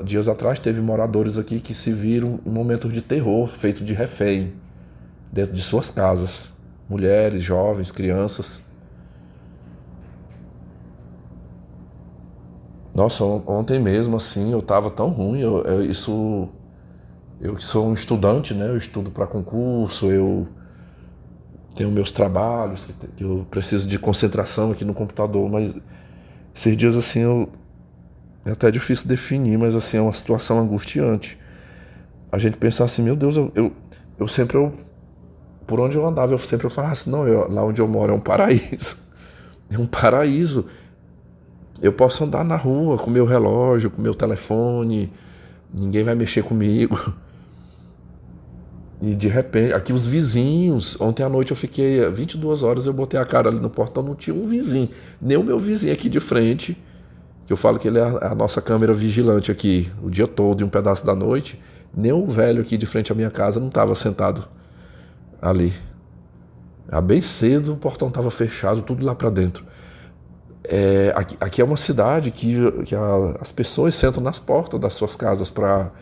dias atrás teve moradores aqui que se viram em momentos de terror, feito de refém, dentro de suas casas. Mulheres, jovens, crianças. Nossa, ontem mesmo, assim, eu tava tão ruim. Eu que sou um estudante, né? Eu estudo para concurso, eu tenho meus trabalhos, que eu preciso de concentração aqui no computador, mas esses dias, assim, é até difícil definir, mas assim, é uma situação angustiante. A gente pensar assim, meu Deus, eu sempre, por onde eu andava, eu sempre falava assim, não, lá onde eu moro é um paraíso. É um paraíso. Eu posso andar na rua com meu relógio, com meu telefone, ninguém vai mexer comigo. E de repente, aqui os vizinhos, ontem à noite eu fiquei 22 horas, eu botei a cara ali no portão, não tinha um vizinho, nem o meu vizinho aqui de frente, que eu falo que ele é a nossa câmera vigilante aqui o dia todo e um pedaço da noite, nem o velho aqui de frente à minha casa não estava sentado ali. Bem cedo o portão estava fechado, tudo lá para dentro. Aqui é uma cidade que as pessoas sentam nas portas das suas casas para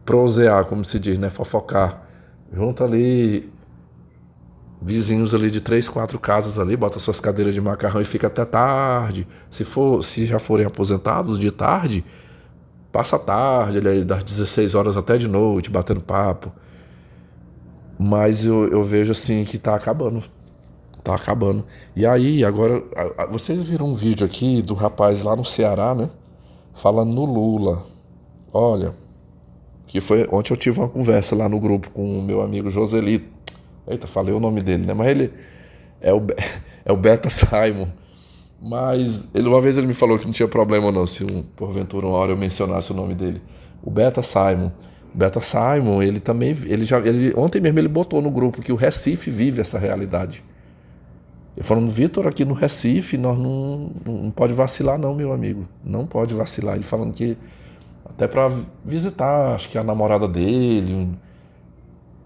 prosear, como se diz, né? Fofocar. Junta ali vizinhos ali de 3, 4 casas ali, bota suas cadeiras de macarrão e fica até tarde. Se já forem aposentados de tarde, passa a tarde, ali, das 16 horas até de noite, batendo papo. Mas eu vejo assim que tá acabando. Tá acabando. E aí, agora, vocês viram um vídeo aqui do rapaz lá no Ceará, né? Falando no Lula. Olha, que foi ontem eu tive uma conversa lá no grupo com o meu amigo Joselito. Eita, falei o nome dele, né? Mas ele é o Beta Simon. Mas uma vez ele me falou que não tinha problema não, se porventura uma hora eu mencionasse o nome dele. O Beta Simon. O Beta Simon, ele também, ontem mesmo ele botou no grupo que o Recife vive essa realidade. Ele falando, Vitor, aqui no Recife, nós não pode vacilar não, meu amigo. Não pode vacilar. Ele falando que até para visitar, acho que a namorada dele,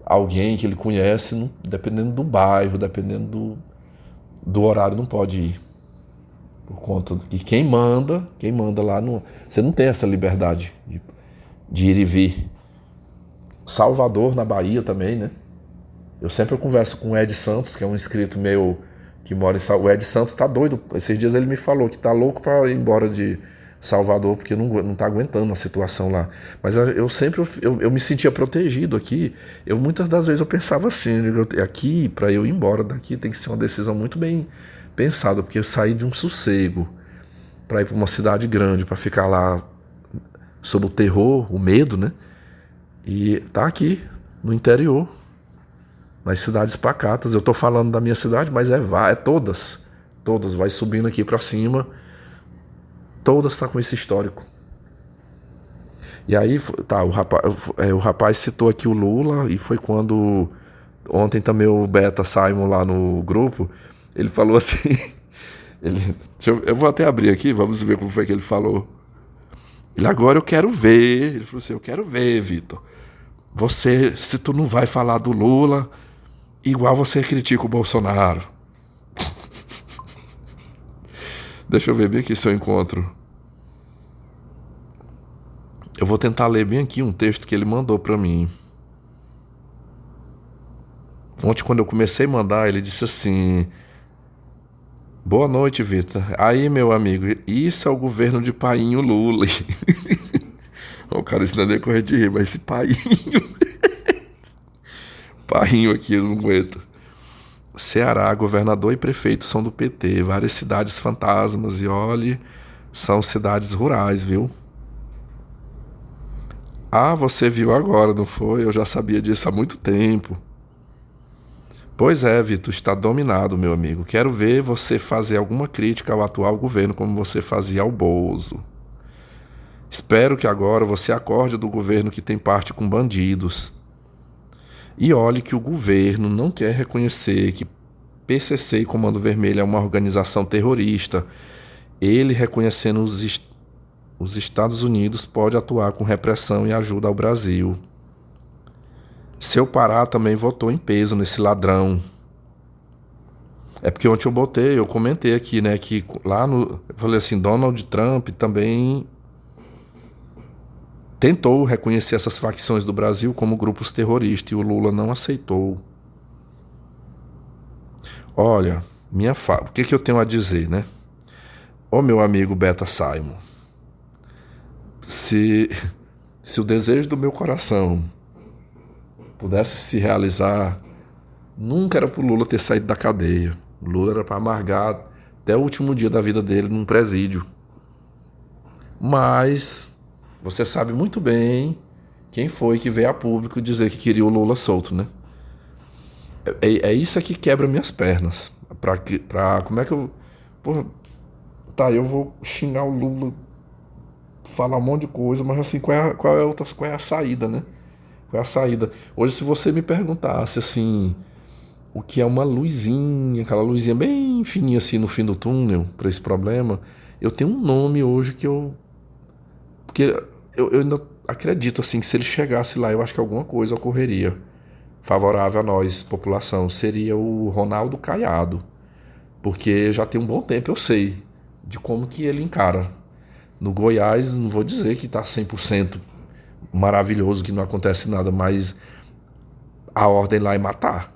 alguém que ele conhece, dependendo do bairro, dependendo do horário, não pode ir. Por conta de que quem manda lá, você não tem essa liberdade de ir e vir. Salvador, na Bahia também, né? Eu sempre converso com o Ed Santos, que é um inscrito meu que mora em Salvador. O Ed Santos tá doido. Esses dias ele me falou que tá louco para ir embora de Salvador, porque não tá aguentando a situação lá. Mas eu sempre me sentia protegido aqui. Muitas das vezes eu pensava assim, aqui, para eu ir embora daqui, tem que ser uma decisão muito bem pensada, porque eu saí de um sossego para ir para uma cidade grande, para ficar lá sob o terror, o medo, né? E tá aqui, no interior, nas cidades pacatas. Eu tô falando da minha cidade, mas é todas. Todas, vai subindo aqui pra cima. Todas tá com esse histórico. E aí, tá, o rapaz citou aqui o Lula, e foi quando ontem também o Beta Simon lá no grupo, ele falou assim, eu vou até abrir aqui, vamos ver como foi que ele falou. Ele, agora eu quero ver, ele falou assim, eu quero ver, Vitor, você, se tu não vai falar do Lula, igual você critica o Bolsonaro. Deixa eu ver bem aqui se eu encontro. Eu vou tentar ler bem aqui um texto que ele mandou pra mim. Ontem, quando eu comecei a mandar, ele disse assim: boa noite, Vitor. Aí, meu amigo, isso é o governo de Painho Lula. O cara, isso não é nem correr de rir, mas esse Painho. Painho aqui, eu não aguento. Ceará, governador e prefeito são do PT. Várias cidades fantasmas. E olhe, são cidades rurais, viu? Ah, você viu agora, não foi? Eu já sabia disso há muito tempo. Pois é, Vitor, está dominado, meu amigo. Quero ver você fazer alguma crítica ao atual governo como você fazia ao Bozo. Espero que agora você acorde do governo que tem parte com bandidos. E olhe que o governo não quer reconhecer que PCC e Comando Vermelho é uma organização terrorista. Ele, reconhecendo os Estados Unidos, pode atuar com repressão e ajuda ao Brasil. Seu Pará também votou em peso nesse ladrão. É porque ontem eu comentei aqui, né, que lá eu falei assim, Donald Trump também tentou reconhecer essas facções do Brasil como grupos terroristas e o Lula não aceitou. Olha, o que eu tenho a dizer, né? Ô meu amigo Beta Simon, se o desejo do meu coração pudesse se realizar, nunca era pro Lula ter saído da cadeia. O Lula era para amargar até o último dia da vida dele num presídio. Mas você sabe muito bem quem foi que veio a público dizer que queria o Lula solto, né? É isso que quebra minhas pernas. Como é que eu... Porra, tá, eu vou xingar o Lula, falar um monte de coisa, mas assim, qual é a saída, né? Qual é a saída? Hoje, se você me perguntasse assim, o que é uma luzinha, aquela luzinha bem fininha assim no fim do túnel para esse problema, eu tenho um nome hoje porque eu ainda acredito assim que se ele chegasse lá, eu acho que alguma coisa ocorreria favorável a nós, população. Seria o Ronaldo Caiado, porque já tem um bom tempo, eu sei de como que ele encara. No Goiás, não vou dizer que está 100% maravilhoso, que não acontece nada, mas a ordem lá é matar.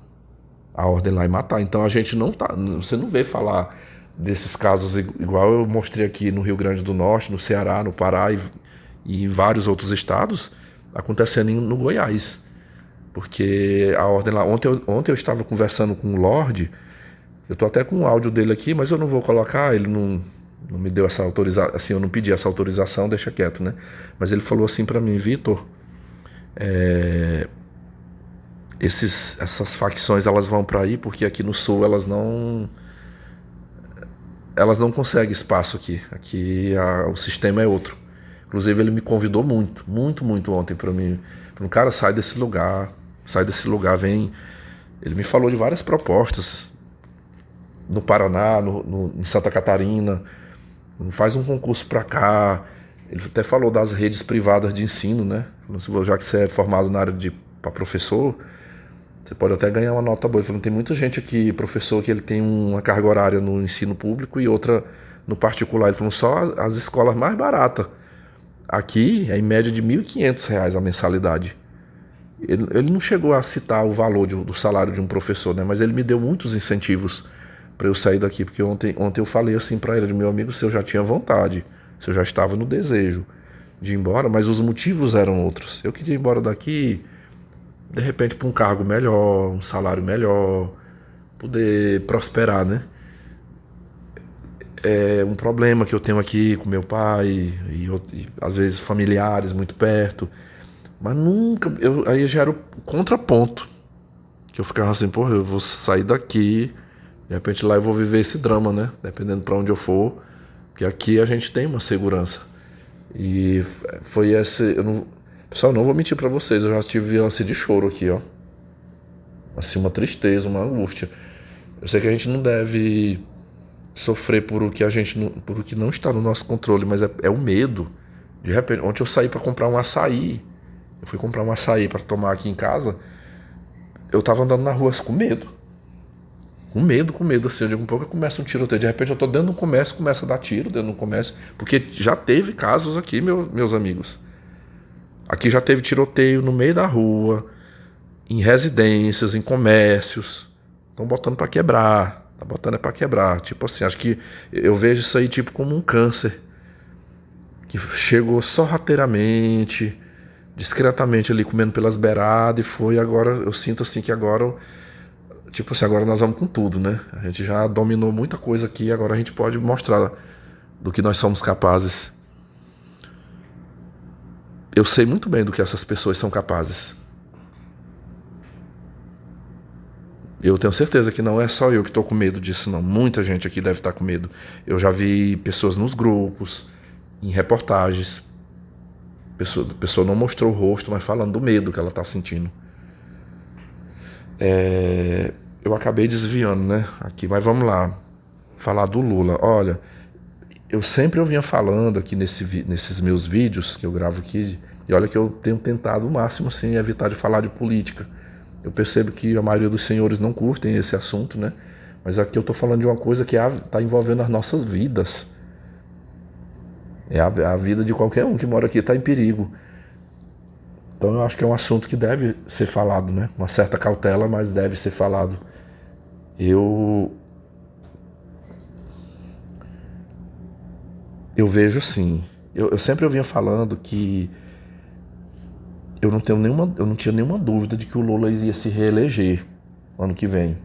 A ordem lá é matar. Então a gente não tá... Você não vê falar desses casos igual eu mostrei aqui no Rio Grande do Norte, no Ceará, no Pará e em vários outros estados, acontecendo no Goiás. Porque a ordem lá... Ontem eu estava conversando com o Lorde, eu tô até com o áudio dele aqui, mas eu não vou colocar, ele não me deu essa autorização, assim, eu não pedi essa autorização, deixa quieto, né? Mas ele falou assim pra mim, Vitor, essas facções, elas vão pra aí porque aqui no sul elas não conseguem espaço aqui. Aqui o sistema é outro. Inclusive ele me convidou muito ontem pra mim. Falou, cara, sai desse lugar, vem. Ele me falou de várias propostas no Paraná, em Santa Catarina. Faz um concurso pra cá. Ele até falou das redes privadas de ensino, né? Já que você é formado na área para professor, você pode até ganhar uma nota boa. Ele falou, tem muita gente aqui, professor, que ele tem uma carga horária no ensino público e outra no particular. Ele falou, só as escolas mais baratas. Aqui é em média de R$ 1.500 a mensalidade. Ele não chegou a citar o valor do salário de um professor, né? Mas ele me deu muitos incentivos para eu sair daqui, porque ontem eu falei assim para ele, meu amigo, se eu já tinha vontade, se eu já estava no desejo de ir embora, mas os motivos eram outros. Eu queria ir embora daqui, de repente, para um cargo melhor, um salário melhor, poder prosperar, né? É um problema que eu tenho aqui com meu pai e às vezes familiares muito perto, mas nunca, aí já era o contraponto, que eu ficava assim, porra, eu vou sair daqui De repente lá eu vou viver esse drama, né? Dependendo para onde eu for. Porque aqui a gente tem uma segurança. E foi esse... Pessoal, não vou mentir para vocês. Eu já tive ânsia de choro aqui, ó. Assim, uma tristeza, uma angústia. Eu sei que a gente não deve sofrer por o que não está no nosso controle, mas é o medo. De repente, ontem eu saí para comprar um açaí. Eu fui comprar um açaí para tomar aqui em casa. Eu tava andando na rua com medo. Com medo, assim. Eu digo, um pouco começa um tiroteio. De repente eu tô dentro do comércio, começa a dar tiro dentro do comércio. Porque já teve casos aqui, meus amigos. Aqui já teve tiroteio no meio da rua, em residências, em comércios. Estão botando para quebrar. Tá botando para quebrar. Tipo assim, acho que eu vejo isso aí tipo como um câncer. Que chegou sorrateiramente, discretamente ali, comendo pelas beiradas, e foi. Agora eu sinto assim que agora, tipo assim, agora nós vamos com tudo, né? A gente já dominou muita coisa aqui, agora a gente pode mostrar do que nós somos capazes. Eu sei muito bem do que essas pessoas são capazes. Eu tenho certeza que não é só eu que estou com medo disso, não. Muita gente aqui deve estar com medo. Eu já vi pessoas nos grupos, em reportagens. A pessoa não mostrou o rosto, mas falando do medo que ela está sentindo. Eu acabei desviando, né? Aqui, mas vamos lá. Falar do Lula. Olha, eu vinha falando aqui nesses meus vídeos que eu gravo aqui, e olha que eu tenho tentado o máximo assim, evitar de falar de política. Eu percebo que a maioria dos senhores não curtem esse assunto, né? Mas aqui eu estou falando de uma coisa que está envolvendo as nossas vidas. A vida de qualquer um que mora aqui está em perigo. Então eu acho que é um assunto que deve ser falado, né? Com uma certa cautela, mas deve ser falado. Eu vejo assim, eu sempre vinha falando que eu não tinha nenhuma dúvida de que o Lula iria se reeleger ano que vem.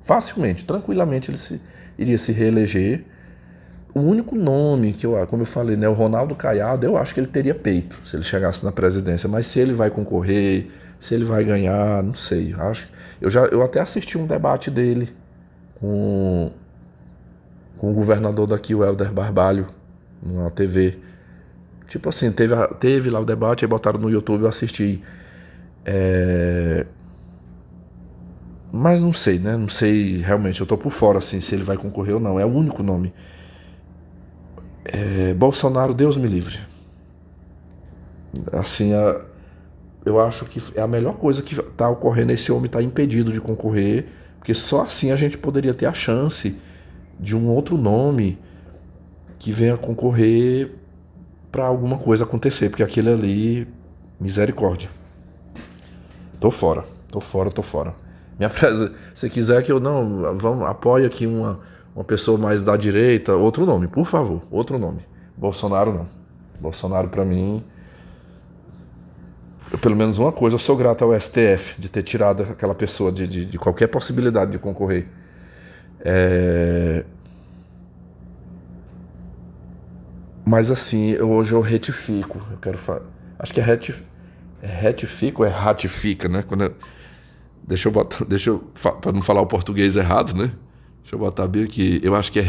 Facilmente, tranquilamente ele iria se reeleger. O único nome que como eu falei, né, o Ronaldo Caiado, eu acho que ele teria peito se ele chegasse na presidência. Mas se ele vai concorrer, se ele vai ganhar, não sei. Eu até assisti um debate dele com o governador daqui, o Helder Barbalho, na TV. Tipo assim, teve lá o debate, aí botaram no YouTube, eu assisti. Mas não sei, né? Não sei realmente, eu tô por fora assim, se ele vai concorrer ou não. É o único nome. Bolsonaro, Deus me livre. Assim, eu acho que é a melhor coisa que está ocorrendo. Esse homem está impedido de concorrer, porque só assim a gente poderia ter a chance de um outro nome que venha concorrer para alguma coisa acontecer, porque aquele ali, misericórdia. Tô fora. Se quiser que eu apoie aqui uma pessoa mais da direita, outro nome, por favor, outro nome. Bolsonaro não. Bolsonaro para mim, pelo menos uma coisa, eu sou grato ao STF de ter tirado aquela pessoa de qualquer possibilidade de concorrer. Mas assim, hoje eu retifico. Eu quero falar. Acho que retifico ou ratifica, né? Deixa eu para não falar o português errado, né? Deixa eu botar bem aqui. Eu acho que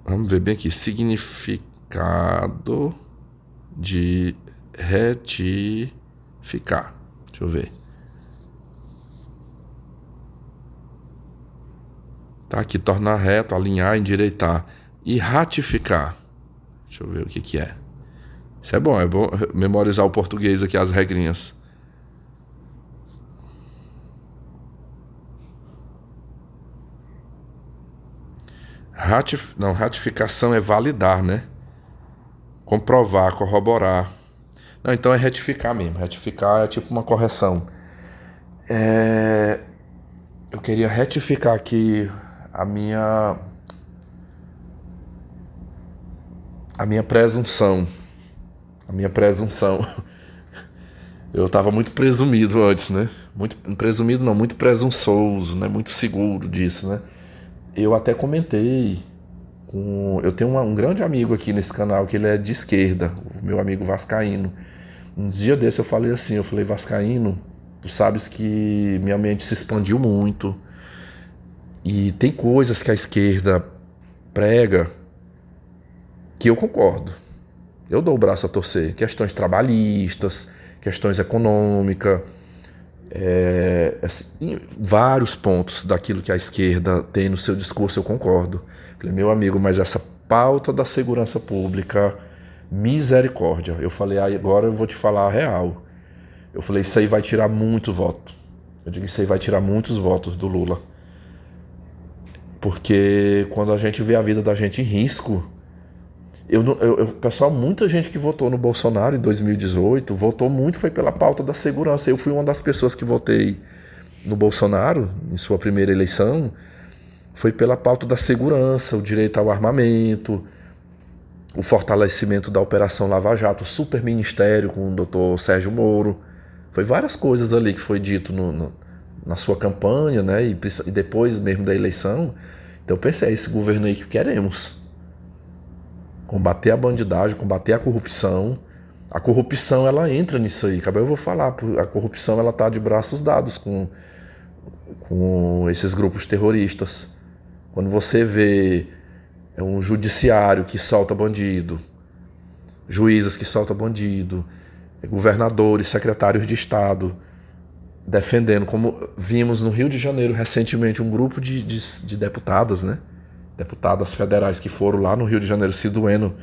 vamos ver bem aqui. Significado de retificar. Deixa eu ver. Tá aqui, tornar reto, alinhar, endireitar. E ratificar. Deixa eu ver o que é. Isso é bom memorizar o português aqui, as regrinhas. Ratificação é validar, né? Comprovar, corroborar. Não, então é retificar mesmo. Retificar é tipo uma correção. Eu queria retificar aqui a minha presunção. Eu estava muito presumido antes, né? Muito presumido não, muito presunçoso, né? Muito seguro disso, né? Eu até comentei eu tenho um grande amigo aqui nesse canal que ele é de esquerda, o meu amigo vascaíno. Uns dias desses eu falei assim, vascaíno, tu sabes que minha mente se expandiu muito. E tem coisas que a esquerda prega que eu concordo. Eu dou o braço a torcer. Questões trabalhistas, questões econômicas, assim, vários pontos daquilo que a esquerda tem no seu discurso eu concordo. Falei, meu amigo, mas essa pauta da segurança pública, misericórdia. Eu falei, agora eu vou te falar a real. Eu falei, isso aí vai tirar muito voto. Eu digo, isso aí vai tirar muitos votos do Lula. Porque quando a gente vê a vida da gente em risco... Pessoal, muita gente que votou no Bolsonaro em 2018, votou muito, foi pela pauta da segurança. Eu fui uma das pessoas que votei no Bolsonaro, em sua primeira eleição, foi pela pauta da segurança, o direito ao armamento, o fortalecimento da Operação Lava Jato, o super ministério com o doutor Sérgio Moro. Foi várias coisas ali que foi dito na sua campanha, né? E depois mesmo da eleição. Então eu pensei, é esse governo aí que queremos. Combater a bandidagem, combater a corrupção. A corrupção, ela entra nisso aí. Eu vou falar, a corrupção, ela tá de braços dados com esses grupos terroristas. Quando você vê um judiciário que solta bandido, juízes que soltam bandido, governadores, secretários de Estado defendendo, como vimos no Rio de Janeiro recentemente, um grupo de deputadas, né? Deputadas federais que foram lá no Rio de Janeiro se doendo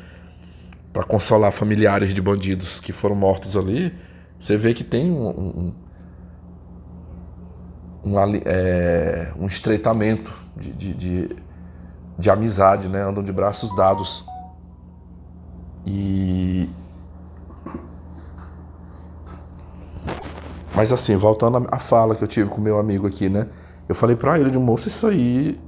para consolar familiares de bandidos que foram mortos ali. Você vê que tem um estreitamento de amizade, né? Andam de braços dados. Mas assim, voltando à fala que eu tive com o meu amigo aqui, né? Eu falei para ele, de moço, isso aí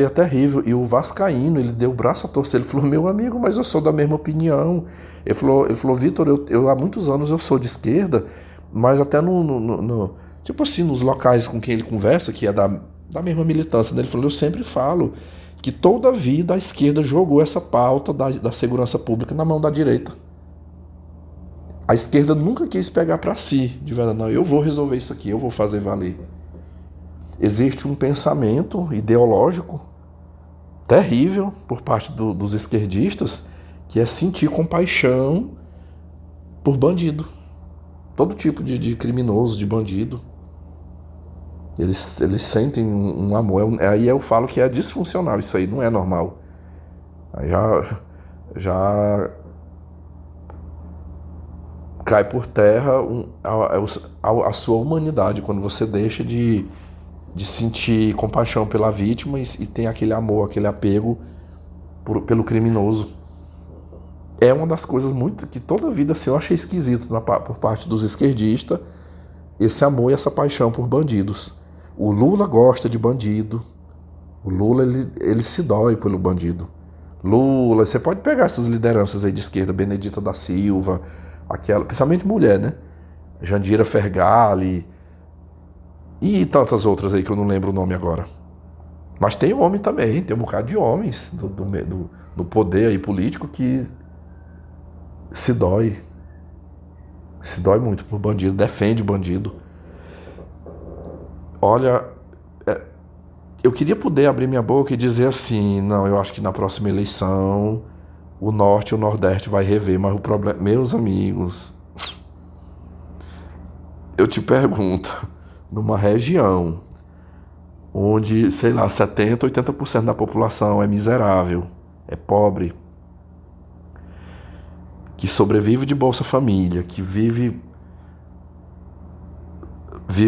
é terrível. E o vascaíno, ele deu o braço a torcer. Ele falou, meu amigo, mas eu sou da mesma opinião. Ele falou, Vitor, eu há muitos anos eu sou de esquerda, mas até tipo assim, nos locais com quem ele conversa, que é da mesma militância, né? Ele falou, eu sempre falo que toda a vida a esquerda jogou essa pauta da segurança pública na mão da direita. A esquerda nunca quis pegar para si, de verdade, não, eu vou resolver isso aqui, eu vou fazer valer. Existe um pensamento ideológico terrível por parte dos esquerdistas, que é sentir compaixão por bandido. Todo tipo de criminoso, de bandido. Eles sentem um amor. Aí eu falo que é disfuncional, isso aí não é normal. Aí já cai por terra a sua humanidade, quando você deixa de sentir compaixão pela vítima e tem aquele amor, aquele apego pelo criminoso. É uma das coisas muito que toda a vida assim, eu achei esquisito por parte dos esquerdistas, esse amor e essa paixão por bandidos. O Lula gosta de bandido. O Lula, ele se dói pelo bandido. Lula, você pode pegar essas lideranças aí de esquerda, Benedita da Silva, principalmente mulher, né? Jandira Fergali e tantas outras aí que eu não lembro o nome agora. Mas tem homem também, tem um bocado de homens do poder aí político que se dói muito por bandido, defende bandido. Olha, eu queria poder abrir minha boca e dizer assim, não, eu acho que na próxima eleição o Norte e o Nordeste vai rever, mas o problema, meus amigos, eu te pergunto, numa região onde, sei lá, 70%, 80% da população é miserável, é pobre, que sobrevive de Bolsa Família, que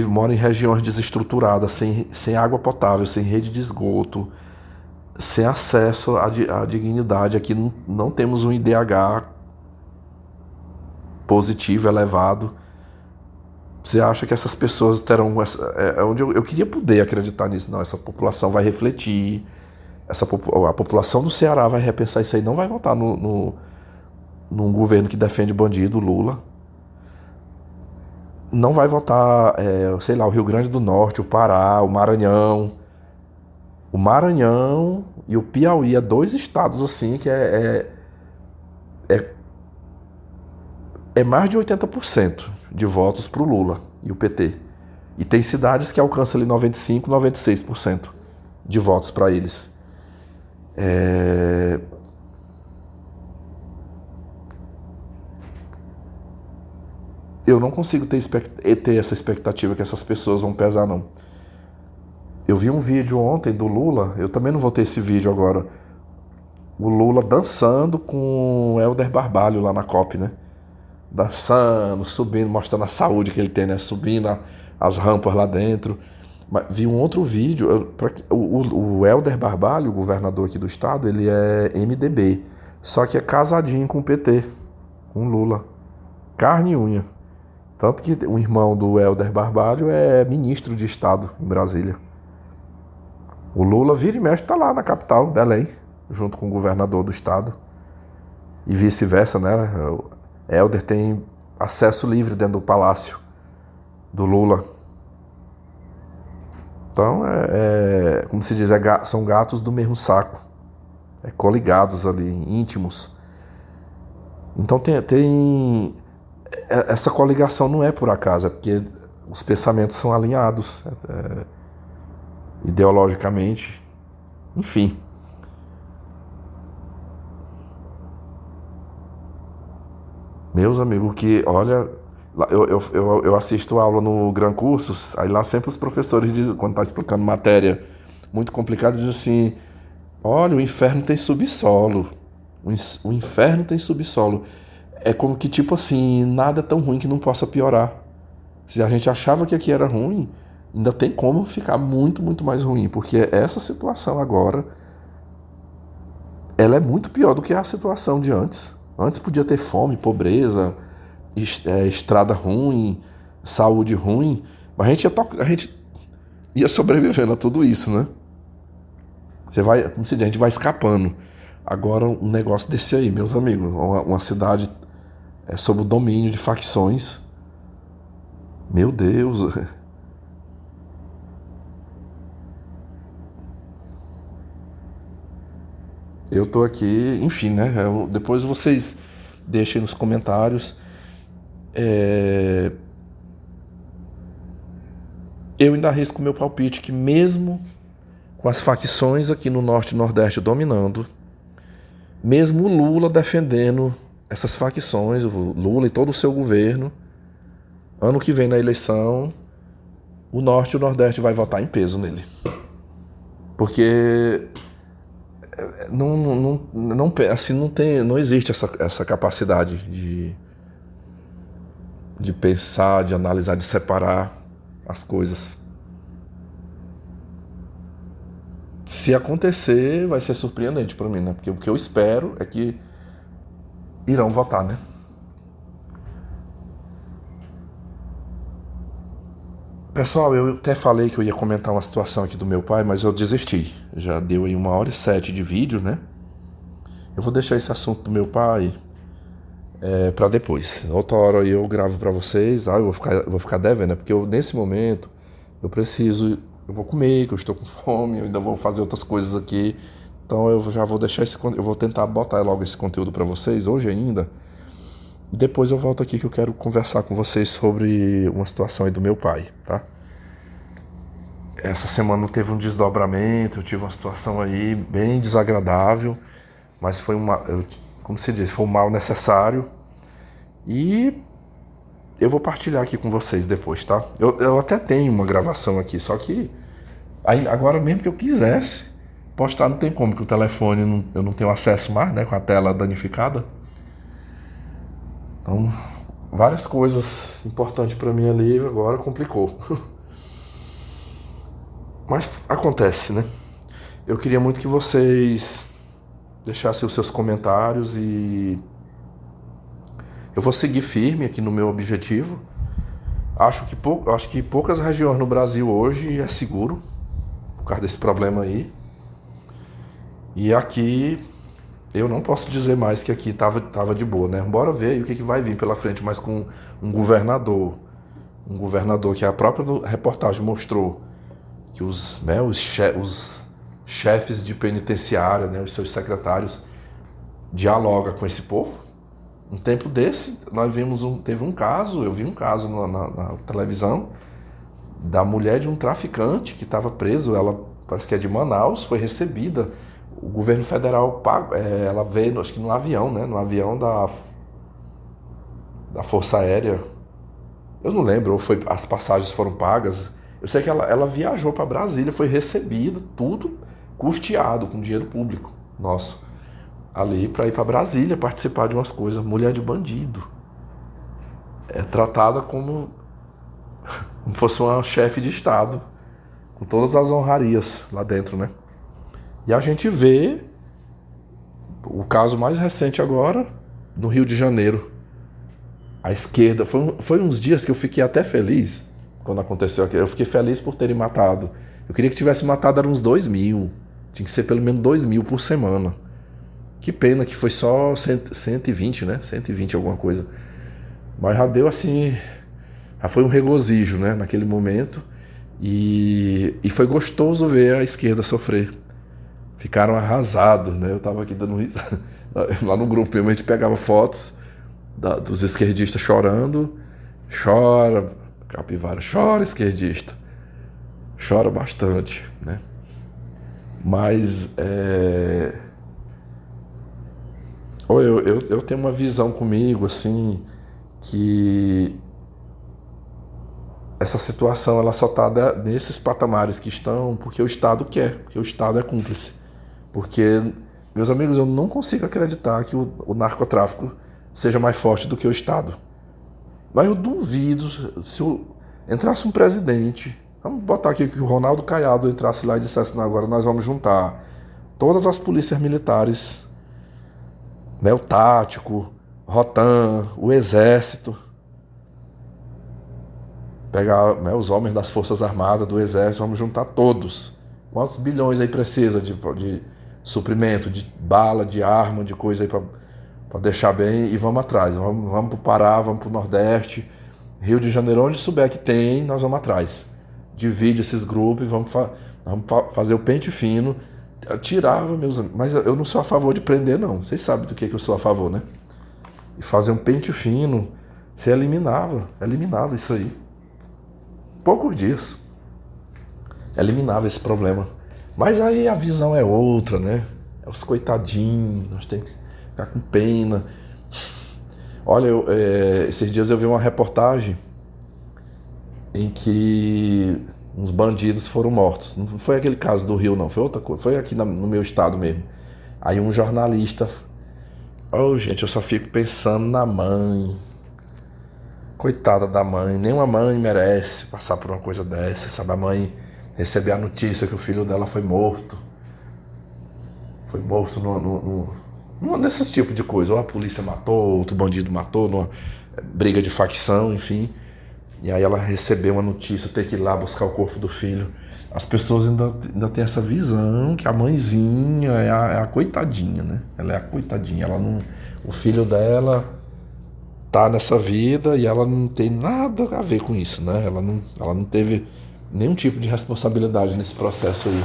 mora em regiões desestruturadas, sem água potável, sem rede de esgoto, sem acesso à dignidade. Aqui não temos um IDH positivo, elevado. Você acha que essas pessoas terão... onde eu queria poder acreditar nisso. Não, essa população vai refletir, a população do Ceará vai repensar isso aí, não vai votar num governo que defende bandido, Lula. Não vai votar, sei lá, o Rio Grande do Norte, o Pará, o Maranhão. O Maranhão e o Piauí, é 2 estados assim que é mais de 80% de votos para o Lula e o PT. E tem cidades que alcançam ali 95%, 96% de votos para eles. Eu não consigo ter essa expectativa que essas pessoas vão pesar, não. Eu vi um vídeo ontem do Lula, eu também não vou ter esse vídeo agora. O Lula dançando com o Helder Barbalho lá na COP, né? Dançando, subindo, mostrando a saúde que ele tem, né? Subindo as rampas lá dentro. Mas vi um outro vídeo. O Helder Barbalho, o governador aqui do estado, ele é MDB. Só que é casadinho com o PT, com o Lula. Carne e unha. Tanto que o irmão do Helder Barbalho é ministro de estado em Brasília. O Lula vira e mexe, tá lá na capital, Belém, junto com o governador do estado. E vice-versa, né? O Helder tem acesso livre dentro do palácio do Lula. Então, como se diz, são gatos do mesmo saco. Coligados ali, íntimos. Então essa coligação não é por acaso, é porque os pensamentos são alinhados ideologicamente. Enfim. Meus amigos, que olha, eu assisto aula no Gran Cursos, aí lá sempre os professores dizem, quando tá explicando matéria muito complicada, dizem assim: olha, o inferno tem subsolo. O inferno tem subsolo. É como que, tipo assim, nada é tão ruim que não possa piorar. Se a gente achava que aqui era ruim, ainda tem como ficar muito, muito mais ruim. Porque essa situação agora, ela é muito pior do que a situação de antes. Antes podia ter fome, pobreza, estrada ruim, saúde ruim. Mas a gente ia sobrevivendo a tudo isso, né? Como se diz, a gente vai escapando. Agora, um negócio desse aí, meus amigos, uma cidade sob o domínio de facções. Meu Deus. Eu tô aqui, enfim, né? Depois vocês deixem nos comentários. Eu ainda arrisco meu palpite que mesmo com as facções aqui no Norte e Nordeste dominando, mesmo o Lula defendendo essas facções, o Lula e todo o seu governo, ano que vem na eleição, o Norte e o Nordeste vai votar em peso nele. Porque não existe essa capacidade de pensar, de analisar, de separar as coisas. Se acontecer, vai ser surpreendente para mim, né? Porque o que eu espero é que irão votar, né? Pessoal, eu até falei que eu ia comentar uma situação aqui do meu pai, mas eu desisti. Já deu aí 1h07 de vídeo, né? Eu vou deixar esse assunto do meu pai para depois. Outra hora eu gravo para vocês, eu vou ficar devendo, né? Porque nesse momento eu vou comer, que eu estou com fome, eu ainda vou fazer outras coisas aqui. Então eu já vou deixar eu vou tentar botar logo esse conteúdo para vocês hoje ainda. E depois eu volto aqui que eu quero conversar com vocês sobre uma situação aí do meu pai, tá? Essa semana teve um desdobramento, eu tive uma situação aí bem desagradável, mas foi como se diz, foi um mal necessário. E eu vou partilhar aqui com vocês depois, tá? Eu até tenho uma gravação aqui, só que agora mesmo que eu quisesse postar não tem como, porque o telefone eu não tenho acesso mais, né, com a tela danificada. Então, várias coisas importantes para mim ali agora complicou. Mas acontece, né? Eu queria muito que vocês deixassem os seus comentários e eu vou seguir firme aqui no meu objetivo. Acho que poucas regiões no Brasil hoje é seguro por causa desse problema aí. E aqui eu não posso dizer mais que aqui tava de boa, né? Bora ver aí o que vai vir pela frente, mas com um governador que a própria reportagem mostrou que os chefes de penitenciária, né, os seus secretários, dialogam com esse povo. Um tempo desse, eu vi um caso na televisão da mulher de um traficante que estava preso, ela parece que é de Manaus, foi recebida. O governo federal ela veio, acho que no avião, né? No avião da Força Aérea. Eu não lembro, ou as passagens foram pagas. Eu sei que ela viajou para Brasília, foi recebida, tudo custeado com dinheiro público nosso, ali para ir para Brasília participar de umas coisas. Mulher de bandido. É tratada como fosse uma chefe de Estado, com todas as honrarias lá dentro, né? E a gente vê o caso mais recente agora, no Rio de Janeiro. A esquerda, foi uns dias que eu fiquei até feliz quando aconteceu aquilo. Eu fiquei feliz por terem matado. Eu queria que tivesse matado era uns 2.000. Tinha que ser pelo menos 2.000 por semana. Que pena que foi só 120, né? 120 alguma coisa. Mas já deu assim... Já foi um regozijo, né? Naquele momento. E foi gostoso ver a esquerda sofrer. Ficaram arrasados, né? Eu tava aqui dando risada. Lá no grupo mesmo a gente pegava fotos dos esquerdistas chorando. Chora, Capivara, chora, esquerdista. Chora bastante, né? Mas eu tenho uma visão comigo, assim, que essa situação ela só está nesses patamares que estão porque o Estado quer, porque o Estado é cúmplice. Porque, meus amigos, eu não consigo acreditar que o narcotráfico seja mais forte do que o Estado. Mas eu duvido, se entrasse um presidente, vamos botar aqui que o Ronaldo Caiado entrasse lá e dissesse, não, agora nós vamos juntar todas as polícias militares, né, o tático, Rotan, o exército, pegar, né, os homens das forças armadas, do exército, vamos juntar todos. Quantos bilhões aí precisa de suprimento, de bala, de arma, de coisa aí para deixar bem, e vamos atrás. Vamos para o Pará, vamos para o Nordeste, Rio de Janeiro, onde souber que tem, nós vamos atrás. Divide esses grupos e vamos fazer o pente fino. Eu tirava, meus amigos, mas eu não sou a favor de prender, não. Vocês sabem do que eu sou a favor, né? E fazer um pente fino, você eliminava isso aí. Poucos dias. Eliminava esse problema. Mas aí a visão é outra, né? É os coitadinhos, nós temos que ficar com pena. Olha, esses dias eu vi uma reportagem em que uns bandidos foram mortos. Não foi aquele caso do Rio, não. Foi outra coisa. Foi aqui no meu estado mesmo. Aí um jornalista... Oh, gente, eu só fico pensando na mãe. Coitada da mãe. Nenhuma mãe merece passar por uma coisa dessa, sabe? A mãe receber a notícia que o filho dela foi morto. Foi morto nesses tipos de coisa. Ou a polícia matou, outro bandido matou, numa briga de facção, enfim. E aí ela recebeu uma notícia, ter que ir lá buscar o corpo do filho. As pessoas ainda têm essa visão que a mãezinha é a coitadinha, né? Ela é a coitadinha. O filho dela tá nessa vida e ela não tem nada a ver com isso, né? Ela não teve nenhum tipo de responsabilidade nesse processo aí.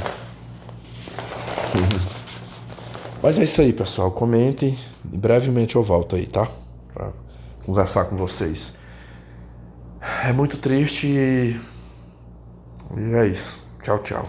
Mas é isso aí, pessoal. Comentem. Brevemente eu volto aí, tá? Pra conversar com vocês. É muito triste e é isso. Tchau, tchau.